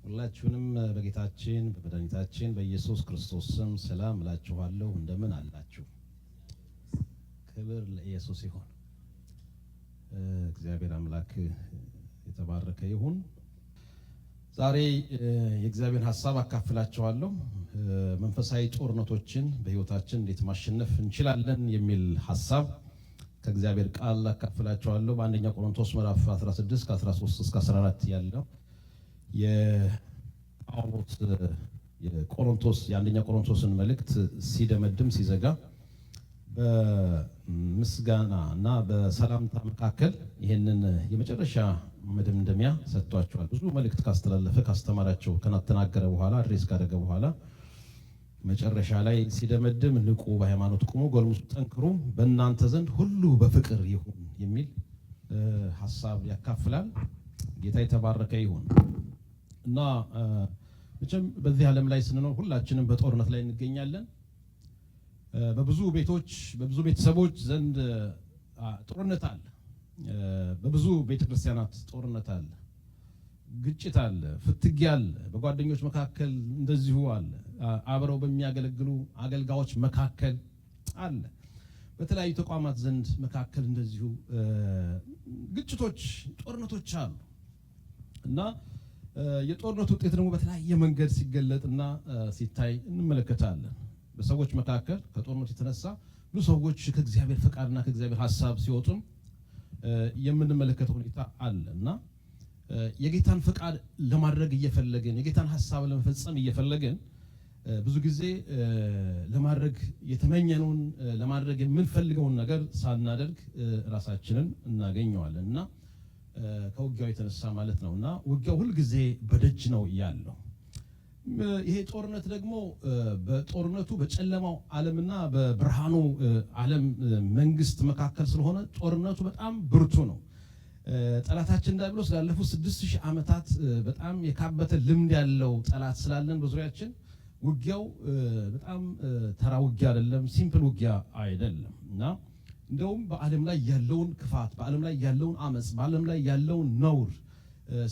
ሁላችሁንም በጌታችን በመድኃኒታችን በኢየሱስ ክርስቶስ ስም ሰላም እላችኋለሁ። እንደምን አላችሁ? ክብር ለኢየሱስ ይሁን። እግዚአብሔር አምላክ የተባረከ ይሁን። ዛሬ የእግዚአብሔር ሐሳብ አካፍላችኋለሁ። መንፈሳዊ ጦርነቶችን በህይወታችን እንዴት ማሸነፍ እንችላለን የሚል ሐሳብ ከእግዚአብሔር ቃል አካፍላችኋለሁ። በአንደኛ ቆሮንቶስ ምዕራፍ 16 ከ13 እስከ 14 ያለው የአንደኛ ቆሮንቶስን መልእክት ሲደመድም ሲዘጋ በምስጋና እና በሰላምታ መካከል ይሄንን የመጨረሻ መደምደሚያ ሰጥቷቸዋል። ብዙ መልእክት ካስተላለፈ ካስተማራቸው ከተናገረ በኋላ አድሬስ ካደረገ በኋላ መጨረሻ ላይ ሲደመድም ንቁ፣ በሃይማኖት ቁሙ፣ ጎልሙሱ፣ ጠንክሩ፣ በእናንተ ዘንድ ሁሉ በፍቅር ይሁን የሚል ሐሳብ ያካፍላል። ጌታ የተባረከ ይሁን እና መቼም በዚህ ዓለም ላይ ስንኖር ሁላችንም በጦርነት ላይ እንገኛለን። በብዙ ቤቶች በብዙ ቤተሰቦች ዘንድ ጦርነት አለ። በብዙ ቤተክርስቲያናት ጦርነት አለ፣ ግጭት አለ፣ ፍትጊያ አለ። በጓደኞች መካከል እንደዚሁ አለ። አብረው በሚያገለግሉ አገልጋዮች መካከል አለ። በተለያዩ ተቋማት ዘንድ መካከል እንደዚሁ ግጭቶች፣ ጦርነቶች አሉ እና የጦርነት ውጤት ደግሞ በተለያየ መንገድ ሲገለጥና ሲታይ እንመለከታለን። በሰዎች መካከል ከጦርነት የተነሳ ብዙ ሰዎች ከእግዚአብሔር ፈቃድና ከእግዚአብሔር ሐሳብ ሲወጡም የምንመለከተው ሁኔታ አለ እና የጌታን ፈቃድ ለማድረግ እየፈለግን የጌታን ሐሳብ ለመፈጸም እየፈለግን ብዙ ጊዜ ለማድረግ የተመኘነውን ለማድረግ የምንፈልገውን ነገር ሳናደርግ ራሳችንን እናገኘዋለን እና ከውጊያው የተነሳ ማለት ነውና ውጊያው ሁሉ ጊዜ በደጅ ነው ያለው። ይሄ ጦርነት ደግሞ በጦርነቱ በጨለማው ዓለምና በብርሃኑ ዓለም መንግስት መካከል ስለሆነ ጦርነቱ በጣም ብርቱ ነው። ጠላታችን ዲያብሎስ ላለፉት 6000 ዓመታት በጣም የካበተ ልምድ ያለው ጠላት ስላለን በዙሪያችን ውጊያው በጣም ተራ ውጊያ አይደለም፣ ሲምፕል ውጊያ አይደለም እና እንደውም በዓለም ላይ ያለውን ክፋት፣ በዓለም ላይ ያለውን አመጽ፣ በዓለም ላይ ያለውን ነውር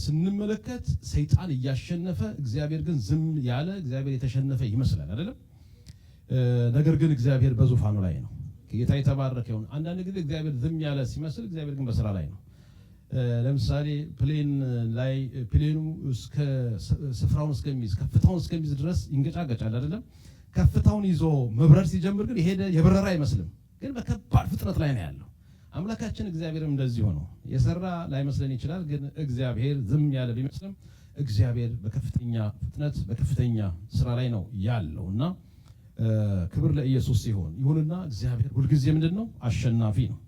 ስንመለከት ሰይጣን እያሸነፈ እግዚአብሔር ግን ዝም ያለ፣ እግዚአብሔር የተሸነፈ ይመስላል አይደለም። ነገር ግን እግዚአብሔር በዙፋኑ ላይ ነው። ጌታ የተባረከ ይሁን። አንዳንድ ጊዜ እግዚአብሔር ዝም ያለ ሲመስል እግዚአብሔር ግን በስራ ላይ ነው። ለምሳሌ ፕሌኑ እስከ ስፍራውን እስከሚይዝ ከፍታውን እስከሚይዝ ድረስ ይንገጫገጫል አይደለም። ከፍታውን ይዞ መብረር ሲጀምር ግን የሄደ የበረራ አይመስልም፣ ግን በከባድ ፍጥነት ላይ ነው ያለው። አምላካችን እግዚአብሔርም እንደዚህ ሆኖ የሰራ ላይመስለን ይችላል፣ ግን እግዚአብሔር ዝም ያለ ቢመስልም እግዚአብሔር በከፍተኛ ፍጥነት በከፍተኛ ስራ ላይ ነው ያለውና ክብር ለኢየሱስ ሲሆን ይሁንና እግዚአብሔር ሁልጊዜ ምንድነው? አሸናፊ ነው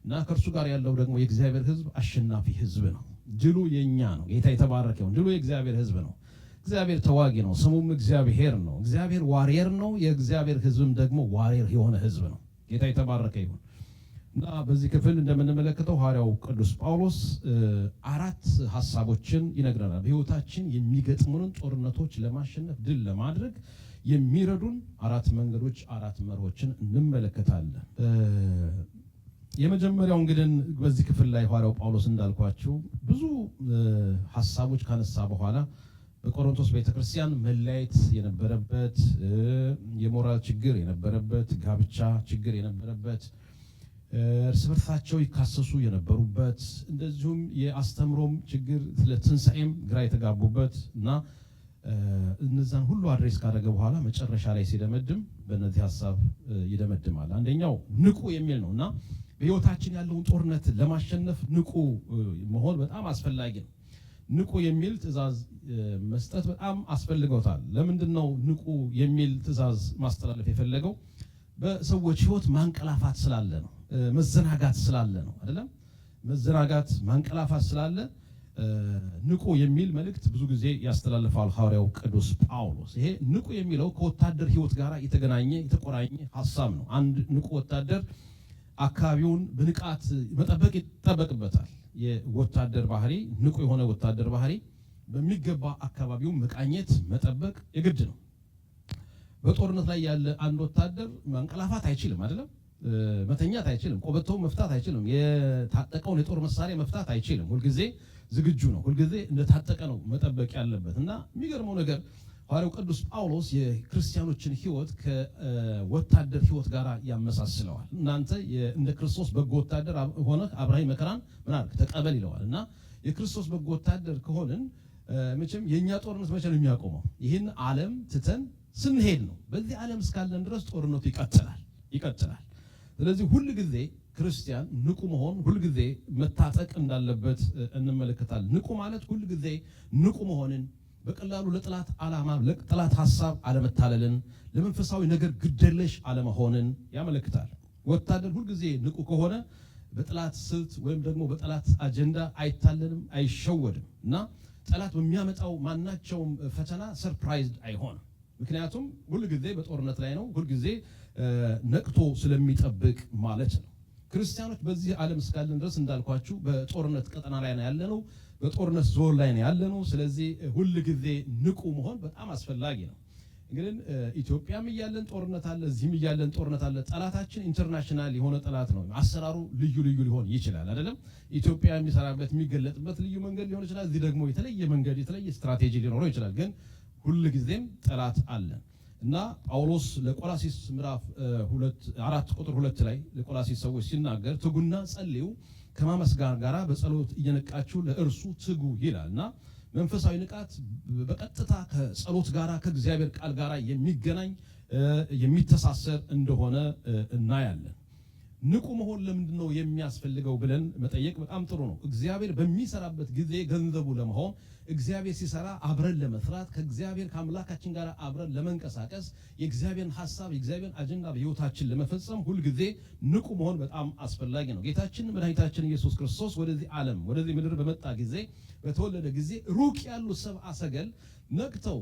እና ከእርሱ ጋር ያለው ደግሞ የእግዚአብሔር ሕዝብ አሸናፊ ሕዝብ ነው። ድሉ የኛ ነው። ጌታ የተባረከ ይሁን። ድሉ የእግዚአብሔር ሕዝብ ነው። እግዚአብሔር ተዋጊ ነው፣ ስሙም እግዚአብሔር ነው። እግዚአብሔር ዋሪየር ነው፣ የእግዚአብሔር ሕዝብም ደግሞ ዋሪየር የሆነ ሕዝብ ነው። ጌታ የተባረከ ይሁን እና በዚህ ክፍል እንደምንመለከተው ሐዋርያው ቅዱስ ጳውሎስ 4 ሐሳቦችን ይነግረናል። በሕይወታችን የሚገጥሙንን ጦርነቶች ለማሸነፍ ድል ለማድረግ የሚረዱን 4 መንገዶች 4 መርሆችን እንመለከታለን። የመጀመሪያው እንግዲህ በዚህ ክፍል ላይ ሐዋርያው ጳውሎስ እንዳልኳችሁ ብዙ ሐሳቦች ካነሳ በኋላ በቆሮንቶስ ቤተክርስቲያን መለያየት የነበረበት፣ የሞራል ችግር የነበረበት፣ ጋብቻ ችግር የነበረበት፣ እርስ በርሳቸው ይካሰሱ የነበሩበት፣ እንደዚሁም የአስተምሮም ችግር ለትንሣኤም ግራ የተጋቡበት እና እነዛን ሁሉ አድሬስ ካደረገ በኋላ መጨረሻ ላይ ሲደመድም በእነዚህ ሐሳብ ይደመድማል። አንደኛው ንቁ የሚል ነው እና በሕይወታችን ያለውን ጦርነት ለማሸነፍ ንቁ መሆን በጣም አስፈላጊ ነው። ንቁ የሚል ትእዛዝ መስጠት በጣም አስፈልገውታል። ለምንድን ነው ንቁ የሚል ትእዛዝ ማስተላለፍ የፈለገው? በሰዎች ሕይወት ማንቀላፋት ስላለ ነው። መዘናጋት ስላለ ነው አይደለም። መዘናጋት ማንቀላፋት ስላለ ንቁ የሚል መልእክት ብዙ ጊዜ ያስተላልፋል ሐዋርያው ቅዱስ ጳውሎስ። ይሄ ንቁ የሚለው ከወታደር ሕይወት ጋር የተቆራኘ ሐሳብ ነው። አንድ ንቁ ወታደር አካባቢውን በንቃት መጠበቅ ይጠበቅበታል። የወታደር ባህሪ፣ ንቁ የሆነ ወታደር ባህሪ በሚገባ አካባቢውን መቃኘት መጠበቅ የግድ ነው። በጦርነት ላይ ያለ አንድ ወታደር ማንቀላፋት አይችልም አይደለም። መተኛት አይችልም። ቆበቶውን መፍታት አይችልም። የታጠቀውን የጦር መሳሪያ መፍታት አይችልም። ሁልጊዜ ዝግጁ ነው። ሁልጊዜ እንደታጠቀ ነው መጠበቅ ያለበት እና የሚገርመው ነገር ሐዋርያው ቅዱስ ጳውሎስ የክርስቲያኖችን ሕይወት ከወታደር ሕይወት ጋር ያመሳስለዋል። እናንተ እንደ ክርስቶስ በጎ ወታደር ሆነህ አብረኸኝ መከራን ምን አድርግ ተቀበል ይለዋል እና የክርስቶስ በጎ ወታደር ከሆንን መቼም የኛ ጦርነት መቼ ነው የሚያቆመው? ይህን ዓለም ትተን ስንሄድ ነው። በዚህ ዓለም እስካለን ድረስ ጦርነቱ ይቀጥላል። ስለዚህ ሁል ጊዜ ክርስቲያን ንቁ መሆን ሁል ጊዜ መታጠቅ እንዳለበት እንመለከታለን። ንቁ ማለት ሁል ጊዜ ንቁ መሆንን በቀላሉ ለጥላት ዓላማ ለጥላት ሐሳብ አለመታለልን ለመንፈሳዊ ነገር ግደለሽ አለመሆንን ያመለክታል። ወታደር ሁል ጊዜ ንቁ ከሆነ በጥላት ስልት ወይም ደግሞ በጥላት አጀንዳ አይታለልም፣ አይሸወድም እና ጠላት በሚያመጣው ማናቸውም ፈተና ሰርፕራይዝድ አይሆንም። ምክንያቱም ሁል ጊዜ በጦርነት ላይ ነው፣ ሁል ጊዜ ነቅቶ ስለሚጠብቅ ማለት ነው። ክርስቲያኖች በዚህ ዓለም እስካለን ድረስ እንዳልኳችሁ በጦርነት ቀጠና ላይ ነው ያለነው፣ በጦርነት ዞን ላይ ነው ያለነው። ስለዚህ ሁል ጊዜ ንቁ መሆን በጣም አስፈላጊ ነው። እንግዲህ ኢትዮጵያም እያለን ጦርነት አለ፣ እዚህም እያለን ጦርነት አለ። ጠላታችን ኢንተርናሽናል የሆነ ጠላት ነው። አሰራሩ ልዩ ሊሆን ይችላል አይደለም። ኢትዮጵያ የሚሰራበት የሚገለጥበት ልዩ መንገድ ሊሆን ይችላል። እዚህ ደግሞ የተለየ መንገድ የተለየ ስትራቴጂ ሊኖረው ይችላል። ግን ሁል ጊዜም ጠላት አለን እና ጳውሎስ ለቆላሲስ ምዕራፍ 4:2 ላይ ለቆላሲስ ሰዎች ሲናገር ትጉና ጸልዩ ከማመስገን ጋራ በጸሎት እየነቃችሁ ለእርሱ ትጉ ይላልና መንፈሳዊ ንቃት በቀጥታ ከጸሎት ጋራ ከእግዚአብሔር ቃል ጋራ የሚገናኝ የሚተሳሰር እንደሆነ እናያለን። ንቁ መሆን ለምንድን ነው የሚያስፈልገው ብለን መጠየቅ በጣም ጥሩ ነው። እግዚአብሔር በሚሰራበት ጊዜ ገንዘቡ ለመሆን እግዚአብሔር ሲሰራ አብረን ለመስራት ከእግዚአብሔር ከአምላካችን ጋር አብረን ለመንቀሳቀስ የእግዚአብሔርን ሐሳብ የእግዚአብሔርን አጀንዳ በሕይወታችን ለመፈጸም ሁልጊዜ ንቁ መሆን በጣም አስፈላጊ ነው። ጌታችን መድኃኒታችን ኢየሱስ ክርስቶስ ወደዚህ ዓለም ወደዚህ ምድር በመጣ ጊዜ በተወለደ ጊዜ ሩቅ ያሉ ሰብአ ሰገል ነቅተው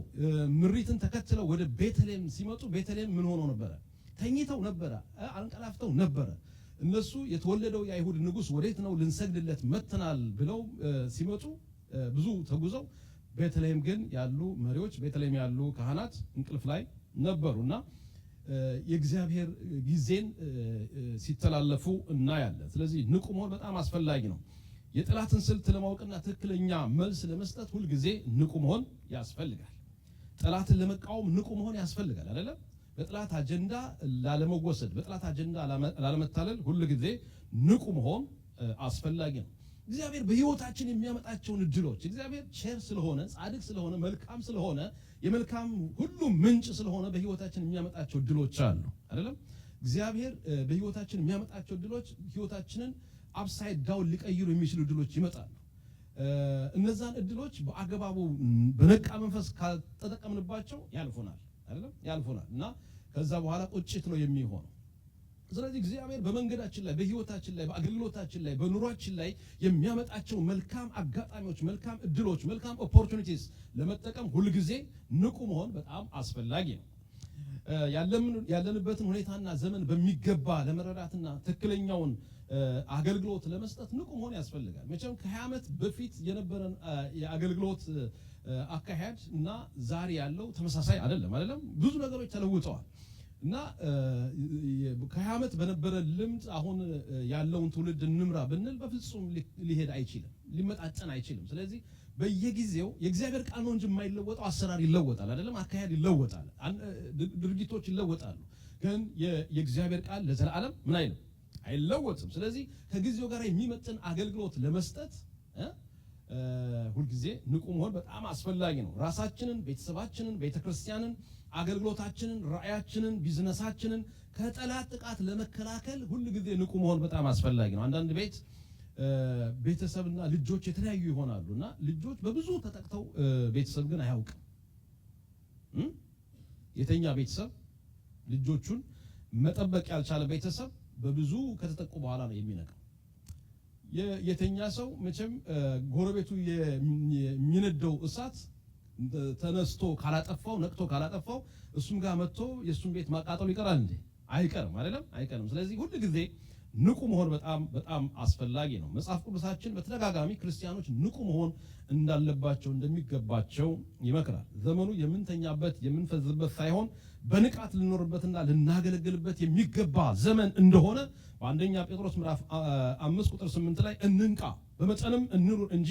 ምሪትን ተከትለው ወደ ቤተልሔም ሲመጡ ቤተልሔም ምን ሆኖ ነበረ? ተኝተው ነበረ፣ አንቀላፍተው ነበረ። እነሱ የተወለደው የአይሁድ ንጉሥ ወዴት ነው ልንሰግድለት መጥተናል ብለው ሲመጡ ብዙ ተጉዘው ቤተልሔም ግን ያሉ መሪዎች ቤተልሔም ያሉ ካህናት እንቅልፍ ላይ ነበሩና የእግዚአብሔር ጊዜን ሲተላለፉ እናያለን። ስለዚህ ንቁ መሆን በጣም አስፈላጊ ነው። የጠላትን ስልት ለማወቅና ትክክለኛ መልስ ለመስጠት ሁልጊዜ ንቁ መሆን ያስፈልጋል። ጠላትን ለመቃወም ንቁ መሆን ያስፈልጋል አይደለም? በጠላት አጀንዳ ላለመወሰድ በጠላት አጀንዳ ላለመታለል ሁልጊዜ ንቁ መሆን አስፈላጊ ነው። እግዚአብሔር በሕይወታችን የሚያመጣቸውን እድሎች እግዚአብሔር ቸር ስለሆነ ጻድቅ ስለሆነ መልካም ስለሆነ የመልካም ሁሉ ምንጭ ስለሆነ በሕይወታችን የሚያመጣቸው እድሎች አሉ አይደለም? እግዚአብሔር በሕይወታችን የሚያመጣቸው እድሎች ሕይወታችንን አፕሳይድ ዳውን ሊቀይሩ የሚችሉ እድሎች ይመጣሉ። እነዛን እድሎች በአግባቡ በነቃ መንፈስ ካልተጠቀምንባቸው ያልፉናል አይደለም? ያልፉናል እና ከዛ በኋላ ቁጭት ነው የሚሆነው። ስለዚህ እግዚአብሔር በመንገዳችን ላይ በሕይወታችን ላይ በአገልግሎታችን ላይ በኑሯችን ላይ የሚያመጣቸው መልካም አጋጣሚዎች መልካም እድሎች መልካም ኦፖርቹኒቲስ ለመጠቀም ሁልጊዜ ንቁ መሆን በጣም አስፈላጊ ነው። ያለንበትን ሁኔታና ዘመን በሚገባ ለመረዳትና ትክክለኛውን አገልግሎት ለመስጠት ንቁ መሆን ያስፈልጋል። መቼም ከ20 ዓመት በፊት የነበረን የአገልግሎት አካሄድ እና ዛሬ ያለው ተመሳሳይ አይደለም። ብዙ ነገሮች ተለውጠዋል እና ከ20 ዓመት በነበረ ልምድ አሁን ያለውን ትውልድ እንምራ ብንል በፍጹም ሊሄድ አይችልም፣ ሊመጣጠን አይችልም። ስለዚህ በየጊዜው የእግዚአብሔር ቃል ነው እንጂ የማይለወጠው አሰራር ይለወጣል አይደለም? አካሄድ ይለወጣል፣ ድርጊቶች ይለወጣሉ። ግን የእግዚአብሔር ቃል ለዘላለም ምን አይልም አይለወጥም። ስለዚህ ከጊዜው ጋር የሚመጥን አገልግሎት ለመስጠት ሁልጊዜ ንቁ መሆን በጣም አስፈላጊ ነው። ራሳችንን፣ ቤተሰባችንን፣ ቤተክርስቲያንን፣ አገልግሎታችንን፣ ራእያችንን፣ ቢዝነሳችንን ከጠላት ጥቃት ለመከላከል ሁልጊዜ ንቁ መሆን በጣም አስፈላጊ ነው። አንዳንድ ቤተሰብና ልጆች የተለያዩ ይሆናሉና ልጆች በብዙ ተጠቅተው ቤተሰብ ግን አያውቅም። የተኛ ቤተሰብ ልጆቹን መጠበቅ ያልቻለ ቤተሰብ በብዙ ከተጠቁ በኋላ ነው የሚነቃው። የተኛ ሰው መቼም ጎረቤቱ የሚነደው እሳት ተነስቶ ካላጠፋው ነቅቶ ካላጠፋው እሱም ጋር መጥቶ የሱን ቤት ማቃጠሉ ይቀራል እንዴ? አይቀርም አይደለም? አይቀርም። ስለዚህ ሁሉ ጊዜ ንቁ መሆን በጣም አስፈላጊ ነው። መጽሐፍ ቅዱሳችን በተደጋጋሚ ክርስቲያኖች ንቁ መሆን እንዳለባቸው እንደሚገባቸው ይመክራል። ዘመኑ የምንተኛበት የምንፈዝበት ሳይሆን በንቃት ልንኖርበትና ልናገለግልበት የሚገባ ዘመን እንደሆነ በአንደኛ ጴጥሮስ ምዕራፍ 5 ቁጥር 8 ላይ እንንቃ በመጠንም እንኑር እንጂ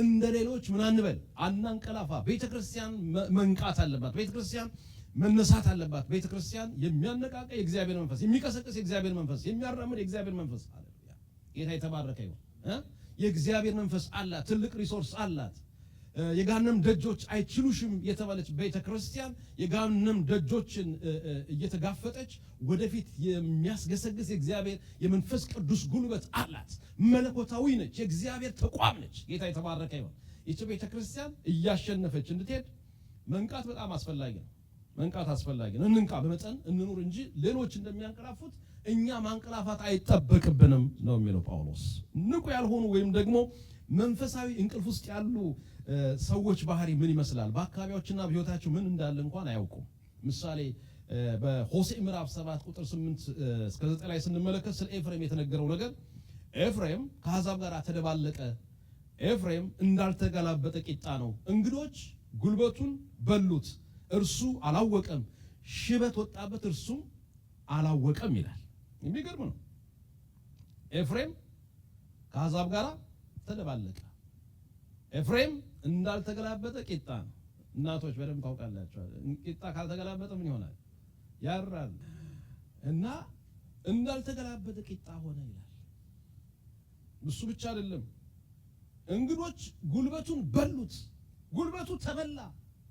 እንደሌሎች ምን አንበል አናንቀላፋ። ቤተክርስቲያን መንቃት አለባት። ቤተክርስቲያን መነሳት አለባት። ቤተክርስቲያን የሚያነቃቃ የእግዚአብሔር መንፈስ፣ የሚቀሰቅስ የእግዚአብሔር መንፈስ፣ የሚያራምድ የእግዚአብሔር መንፈስ ሃሌሉያ ጌታ የተባረከ ይሁን። የእግዚአብሔር መንፈስ አላት። ትልቅ ሪሶርስ አላት። የገሃነም ደጆች አይችሉሽም የተባለች ቤተክርስቲያን የገሃነም ደጆችን እየተጋፈጠች ወደፊት የሚያስገሰግስ የእግዚአብሔር የመንፈስ ቅዱስ ጉልበት አላት። መለኮታዊ ነች። የእግዚአብሔር ተቋም ነች። ጌታ የተባረከ ይሁን። ይህች ቤተክርስቲያን እያሸነፈች እንድትሄድ መንቃት በጣም አስፈላጊ ነው። መንቃት አስፈላጊ ነው። እንንቃ፣ በመጠን እንኑር እንጂ ሌሎች እንደሚያንቀላፉት እኛ ማንቀላፋት አይጠበቅብንም ነው የሚለው ጳውሎስ። ንቁ ያልሆኑ ወይም ደግሞ መንፈሳዊ እንቅልፍ ውስጥ ያሉ ሰዎች ባህሪ ምን ይመስላል? በአካባቢዎችና በሕይወታቸው ምን እንዳለ እንኳን አያውቁም። ምሳሌ በሆሴዕ ምዕራፍ 7 ቁጥር 8 እስከ 9 ላይ ስንመለከት ስለ ኤፍሬም የተነገረው ነገር ኤፍሬም ከአሕዛብ ጋር ተደባለቀ፣ ኤፍሬም እንዳልተገላበጠ ቂጣ ነው፣ እንግዶች ጉልበቱን በሉት፣ እርሱ አላወቀም፣ ሽበት ወጣበት፣ እርሱም አላወቀም ይላል። የሚገርም ነው። ኤፍሬም ከአሕዛብ ጋር ተደባለቀ። ኤፍሬም እንዳልተገላበጠ ቂጣ ነው። እናቶች በደንብ ታውቃላችሁ። ቂጣ ካልተገላበጠ ምን ይሆናል? ያራል። እና እንዳልተገላበጠ ቂጣ ሆነ ይላል። እሱ ብቻ አይደለም፣ እንግዶች ጉልበቱን በሉት፣ ጉልበቱ ተበላ፣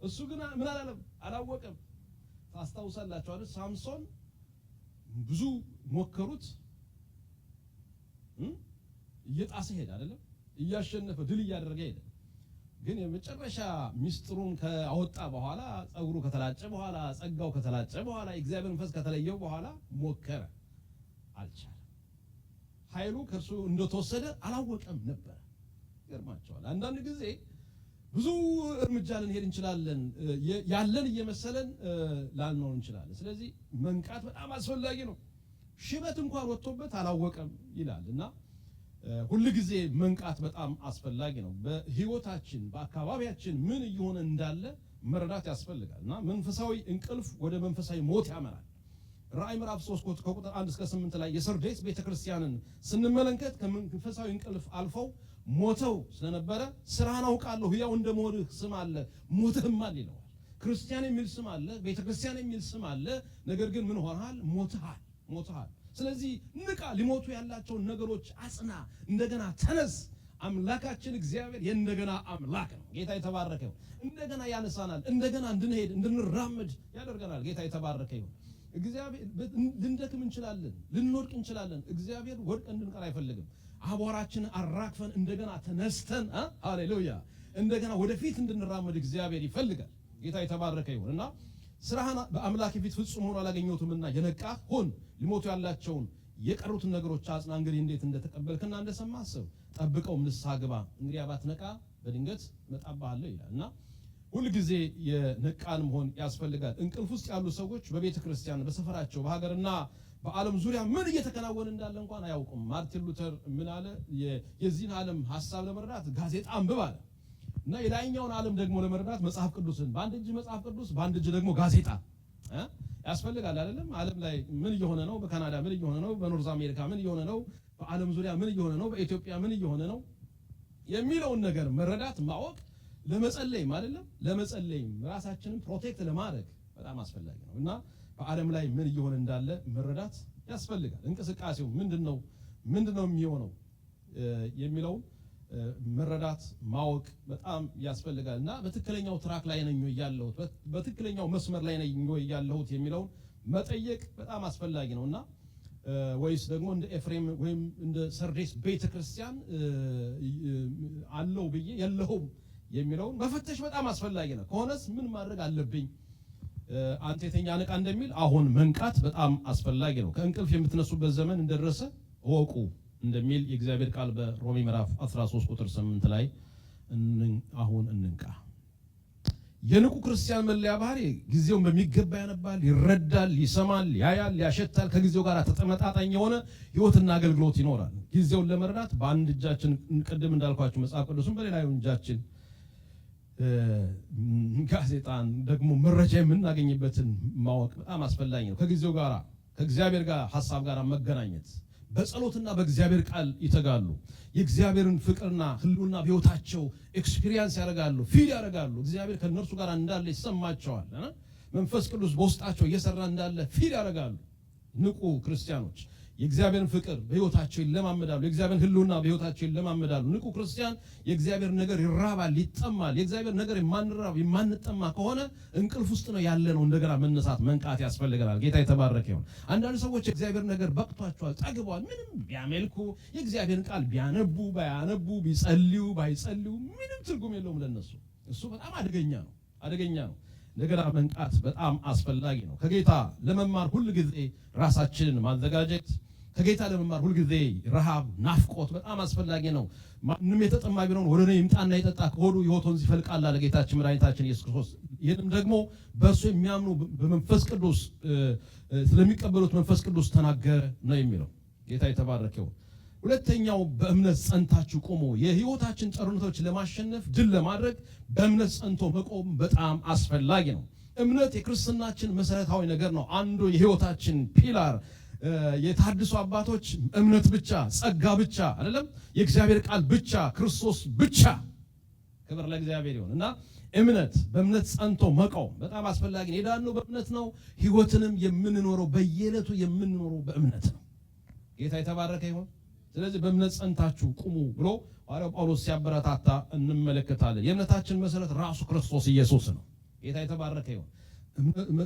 እሱ ግን ምን አላለም? አላወቀም። ታስታውሳላችሁ አይደል? ሳምሶን ብዙ ሞከሩት፣ እየጣሰ ሄደ አይደለም? እያሸነፈ ድል እያደረገ ሄደ። ግን የመጨረሻ ሚስጥሩን ካወጣ በኋላ፣ ጸጉሩ ከተላጨ በኋላ፣ ጸጋው ከተላጨ በኋላ፣ የእግዚአብሔር መንፈስ ከተለየው በኋላ ሞከረ፣ አልቻለም። ኃይሉ ከእርሱ እንደተወሰደ አላወቀም ነበር። ይገርማቸዋል። አንዳንድ ጊዜ ብዙ እርምጃ ልንሄድ እንችላለን፣ ያለን እየመሰለን ላልኖር እንችላለን። ስለዚህ መንቃት በጣም አስፈላጊ ነው። ሽበት እንኳን ወጥቶበት አላወቀም ይላል እና ሁል ጊዜ መንቃት በጣም አስፈላጊ ነው። በህይወታችን በአካባቢያችን ምን እየሆነ እንዳለ መረዳት ያስፈልጋል እና መንፈሳዊ እንቅልፍ ወደ መንፈሳዊ ሞት ያመራል። ራዕይ ምዕራፍ 3 ከቁጥር 1 እስከ 8 ላይ የሰርዴስ ቤተክርስቲያንን ስንመለከት ከመንፈሳዊ እንቅልፍ አልፈው ሞተው ስለነበረ ስራህን አውቃለሁ፣ ሕያው እንደምሆንህ ስም አለ፣ ሞተህማል ይለዋል። ክርስቲያን የሚል ስም አለ፣ ቤተክርስቲያን የሚል ስም አለ። ነገር ግን ምን ሆነሃል? ሞተሃል። ስለዚህ ንቃ፣ ሊሞቱ ያላቸውን ነገሮች አጽና፣ እንደገና ተነስ። አምላካችን እግዚአብሔር የእንደገና አምላክ ነው። ጌታ የተባረከ ይሁን። እንደገና ያነሳናል፣ እንደገና እንድንሄድ እንድንራመድ ያደርገናል። ጌታ የተባረከ ይሁን። እግዚአብሔር ልንደክም እንችላለን፣ ልንወድቅ እንችላለን። እግዚአብሔር ወድቀን እንድንቀር አይፈልግም። አቧራችንን አራግፈን እንደገና ተነስተን ሃሌሉያ እንደገና ወደፊት እንድንራመድ እግዚአብሔር ይፈልጋል። ጌታ የተባረከ ይሁን እና ስራህን በአምላክ ፊት ፍጹም ሆኖ አላገኘሁትምና የነቃህ ሁን፣ ሊሞቱ ያላቸውን የቀሩትን ነገሮች አጽና። እንግዲህ እንዴት እንደተቀበልክና እንደሰማህ አስብ፣ ጠብቀውም ንስሐ ግባ። እንግዲህ ባትነቃ በድንገት እመጣብሃለሁ ይላል እና ሁልጊዜ የነቃን መሆን ያስፈልጋል። እንቅልፍ ውስጥ ያሉ ሰዎች በቤተ ክርስቲያን፣ በሰፈራቸው፣ በሀገርና በዓለም ዙሪያ ምን እየተከናወነ እንዳለ እንኳን አያውቁም። ማርቲን ሉተር ምን አለ? የዚህን ዓለም ሐሳብ ለመረዳት ጋዜጣ አንብብ አለ እና የላይኛውን ዓለም ደግሞ ለመረዳት መጽሐፍ ቅዱስን፣ በአንድ እጅ መጽሐፍ ቅዱስ በአንድ እጅ ደግሞ ጋዜጣ ያስፈልጋል አይደለም? ዓለም ላይ ምን እየሆነ ነው? በካናዳ ምን እየሆነ ነው? በኖርዝ አሜሪካ ምን እየሆነ ነው? በዓለም ዙሪያ ምን እየሆነ ነው? በኢትዮጵያ ምን እየሆነ ነው የሚለውን ነገር መረዳት ማወቅ ለመጸለይም አይደለም ለመጸለይም ራሳችንን ፕሮቴክት ለማድረግ በጣም አስፈላጊ ነው እና በዓለም ላይ ምን እየሆነ እንዳለ መረዳት ያስፈልጋል። እንቅስቃሴው ምንድነው የሚሆነው የሚለው መረዳት ማወቅ በጣም ያስፈልጋል እና በትክክለኛው ትራክ ላይ ነኝ ያለሁት፣ በትክክለኛው መስመር ላይ ነኝ ያለሁት የሚለውን መጠየቅ በጣም አስፈላጊ ነውና ወይስ ደግሞ እንደ ኤፍሬም ወይም እንደ ሰርዴስ ቤተክርስቲያን አለው ብዬ የለሁም የሚለውን መፈተሽ በጣም አስፈላጊ ነው። ከሆነስ ምን ማድረግ አለብኝ? አንተ የተኛ ንቃ እንደሚል አሁን መንቃት በጣም አስፈላጊ ነው። ከእንቅልፍ የምትነሱበት ዘመን እንደደረሰ እወቁ እንደሚል የእግዚአብሔር ቃል በሮሜ ምዕራፍ 13 ቁጥር 8 ላይ አሁን እንንቃ። የንቁ ክርስቲያን መለያ ባህሪ ጊዜውን በሚገባ ያነባል፣ ይረዳል፣ ይሰማል፣ ያያል፣ ያሸታል። ከጊዜው ጋር ተመጣጣኝ የሆነ ህይወትና አገልግሎት ይኖራል። ጊዜውን ለመረዳት በአንድ እጃችን ቅድም እንዳልኳችሁ መጽሐፍ ቅዱስን በሌላው እጃችን ጋዜጣን ደግሞ መረጃ የምናገኝበትን ማወቅ በጣም አስፈላጊ ነው። ከጊዜው ጋር ከእግዚአብሔር ጋር ሐሳብ ጋር መገናኘት በጸሎትና በእግዚአብሔር ቃል ይተጋሉ። የእግዚአብሔርን ፍቅርና ህልውና በህይወታቸው ኤክስፒሪየንስ ያደርጋሉ፣ ፊል ያደርጋሉ። እግዚአብሔር ከነርሱ ጋር እንዳለ ይሰማቸዋል። መንፈስ ቅዱስ በውስጣቸው እየሰራ እንዳለ ፊል ያደርጋሉ። ንቁ ክርስቲያኖች የእግዚአብሔርን ፍቅር በህይወታቸው ይለማመዳሉ። የእግዚአብሔርን ህልውና በህይወታቸው ይለማመዳሉ። ንቁ ክርስቲያን የእግዚአብሔር ነገር ይራባል፣ ይጠማል። የእግዚአብሔር ነገር የማንራብ የማንጠማ ከሆነ እንቅልፍ ውስጥ ነው ያለ ነው። እንደገና መነሳት መንቃት ያስፈልጋል። ጌታ የተባረከ ይሁን። አንዳንድ ሰዎች የእግዚአብሔር ነገር በቅቷቸዋል፣ ጠግበዋል። ምንም ቢያመልኩ የእግዚአብሔርን ቃል ቢያነቡ ባያነቡ ቢጸልዩ ባይጸልዩ ምንም ትርጉም የለውም ለነሱ። እሱ በጣም አደገኛ ነው። እንደገና መንቃት በጣም አስፈላጊ ነው። ከጌታ ለመማር ሁሉ ጊዜ ራሳችንን ማዘጋጀት፣ ከጌታ ለመማር ሁሉ ጊዜ ረሃብ፣ ናፍቆት በጣም አስፈላጊ ነው። ማንም የተጠማ ቢሆን ወደ እኔ ይምጣና ይጠጣ ከሆዱ ሕይወት ወንዝ ይፈልቃል አለ ጌታችን መድኃኒታችን ኢየሱስ ክርስቶስ። ይህንም ደግሞ በእርሱ የሚያምኑ በመንፈስ ቅዱስ ስለሚቀበሉት መንፈስ ቅዱስ ተናገረ ነው የሚለው። ጌታ የተባረከው። ሁለተኛው በእምነት ጸንታችሁ ቁሙ። የህይወታችን ጦርነቶች ለማሸነፍ ድል ለማድረግ በእምነት ጸንቶ መቆም በጣም አስፈላጊ ነው። እምነት የክርስትናችን መሰረታዊ ነገር ነው። አንዱ የህይወታችን ፒላር የታድሱ አባቶች እምነት ብቻ፣ ጸጋ ብቻ አይደለም፣ የእግዚአብሔር ቃል ብቻ፣ ክርስቶስ ብቻ። ክብር ለእግዚአብሔር ይሁን እና በእምነት ጸንቶ መቆም በጣም አስፈላጊ ነው። የዳነው በእምነት ነው። ህይወትንም የምንኖረው በየዕለቱ የምንኖረው በእምነት ነው። ጌታ የተባረከ ይሁን። ስለዚህ በእምነት ጸንታችሁ ቁሙ ብሎ ሐዋርያው ጳውሎስ ሲያበረታታ እንመለከታለን። የእምነታችን መሰረት ራሱ ክርስቶስ ኢየሱስ ነው። ጌታ የተባረከ ይሁን።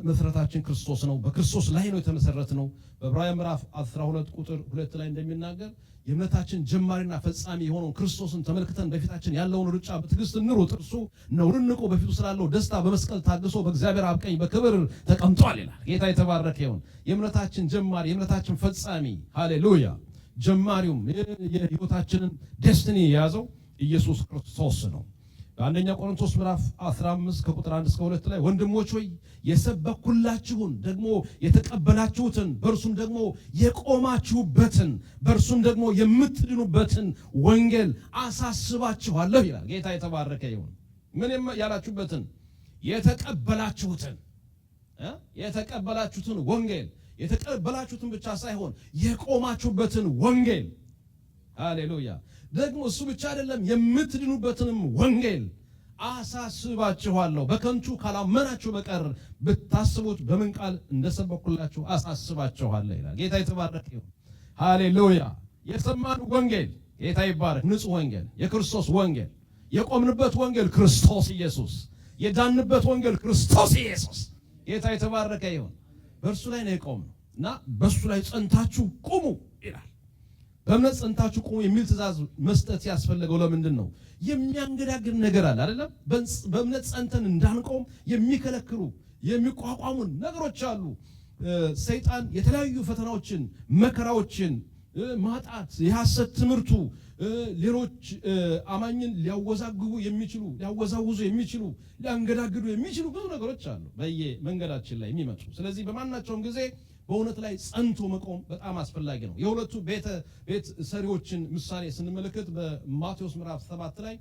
መሰረታችን ክርስቶስ ነው። በክርስቶስ ላይ ነው የተመሰረትነው። በዕብራውያን ምዕራፍ 12 ቁጥር 2 ላይ እንደሚናገር የእምነታችን ጀማሪና ፈጻሚ የሆነውን ክርስቶስን ተመልክተን በፊታችን ያለውን ሩጫ በትዕግስት እንሩጥ፣ እርሱ ነውርን ንቆ በፊቱ ስላለው ደስታ በመስቀል ታግሶ በእግዚአብሔር አብ ቀኝ በክብር ተቀምጧል ይላል። ጌታ የተባረከ ይሁን። የእምነታችን ጀማሪ የእምነታችን ፈጻሚ ሃሌሉያ ጀማሪውም የህይወታችንን ዴስቲኒ የያዘው ኢየሱስ ክርስቶስ ነው። በአንደኛ ቆሮንቶስ ምዕራፍ 15 ከቁጥር 1 እስከ 2 ላይ ወንድሞች ሆይ የሰበኩላችሁን ደግሞ የተቀበላችሁትን በእርሱም ደግሞ የቆማችሁበትን በእርሱም ደግሞ የምትድኑበትን ወንጌል አሳስባችኋለሁ ይላል። ጌታ የተባረከ ይሁን። ምን ያላችሁበትን? የተቀበላችሁትን ወንጌል፣ የተቀበላችሁትን ብቻ ሳይሆን የቆማችሁበትን ወንጌል። ሃሌሉያ። ደግሞ እሱ ብቻ አይደለም፣ የምትድኑበትንም ወንጌል አሳስባችኋለሁ። በከንቱ ካላመናችሁ በቀር ብታስቡት በምን ቃል እንደሰበኩላችሁ አሳስባችኋለሁ ይላል። ጌታ የተባረከ ይሁን። ሃሌሉያ። የሰማን ወንጌል ጌታ ይባረክ። ንጹህ ወንጌል፣ የክርስቶስ ወንጌል፣ የቆምንበት ወንጌል ክርስቶስ ኢየሱስ፣ የዳንበት ወንጌል ክርስቶስ ኢየሱስ። ጌታ የተባረከ ይሁን። በእርሱ ላይ ነው የቆምነው እና በእሱ ላይ ጸንታችሁ ቁሙ ይላል። በእምነት ጸንታችሁ ቁሙ የሚል ትእዛዝ መስጠት ያስፈለገው ለምንድን ነው? የሚያንገዳግድ ነገር አለ አይደለም? በእምነት ጸንተን እንዳንቆም የሚከለክሉ የሚቋቋሙን ነገሮች አሉ። ሰይጣን የተለያዩ ፈተናዎችን፣ መከራዎችን፣ ማጣት፣ የሐሰት ትምህርቱ፣ ሌሎች አማኝን ሊያወዛውዙ የሚችሉ ሊያንገዳግዱ የሚችሉ ብዙ ነገሮች አሉ በየመንገዳችን ላይ የሚመጡ። ስለዚህ በማናቸውም ጊዜ በእውነት ላይ ጸንቶ መቆም በጣም አስፈላጊ ነው። የሁለቱ ቤት ሰሪዎችን ምሳሌ ስንመለከት በማቴዎስ ምዕራፍ 7 ላይ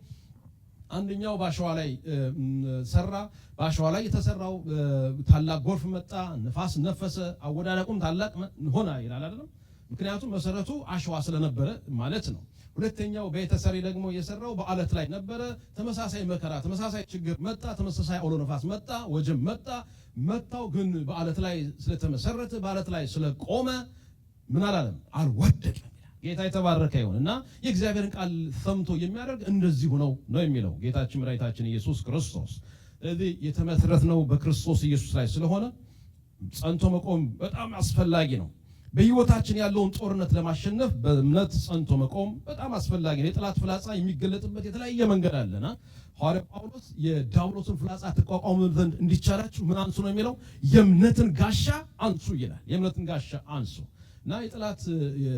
አንደኛው በአሸዋ ላይ ሰራ። በአሸዋ ላይ የተሰራው ታላቅ ጎርፍ መጣ፣ ነፋስ ነፈሰ፣ አወዳደቁም ታላቅ ሆነ ይላል አይደለም? ምክንያቱም መሰረቱ አሸዋ ስለነበረ ማለት ነው። ሁለተኛው ቤተ ሰሪ ደግሞ የሰራው በአለት ላይ ነበረ። ተመሳሳይ መከራ፣ ተመሳሳይ ችግር መጣ፣ ተመሳሳይ አውሎ ነፋስ መጣ፣ ወጀብ መጣው። ግን በአለት ላይ ስለተመሰረተ በአለት ላይ ስለቆመ ምን አላለም? አልወደቀም። ጌታ የተባረከ ይሁን እና የእግዚአብሔርን ቃል ሰምቶ የሚያደርግ እንደዚሁ ነው የሚለው ጌታችን መድኃኒታችን ኢየሱስ ክርስቶስ። ስለዚህ የተመሰረትነው በክርስቶስ ኢየሱስ ላይ ስለሆነ ጸንቶ መቆም በጣም አስፈላጊ ነው። በህይወታችን ያለውን ጦርነት ለማሸነፍ በእምነት ጸንቶ መቆም በጣም አስፈላጊ ነው። የጠላት ፍላጻ የሚገለጥበት የተለያየ መንገድ አለና ሐዋርያው ጳውሎስ የዲያብሎስን ፍላጻ ተቋቋሙ ዘንድ እንዲቻላችሁ ምን አንሱ ነው የሚለው? የእምነትን ጋሻ አንሱ ይላል። የእምነትን ጋሻ አንሱ እና የጠላት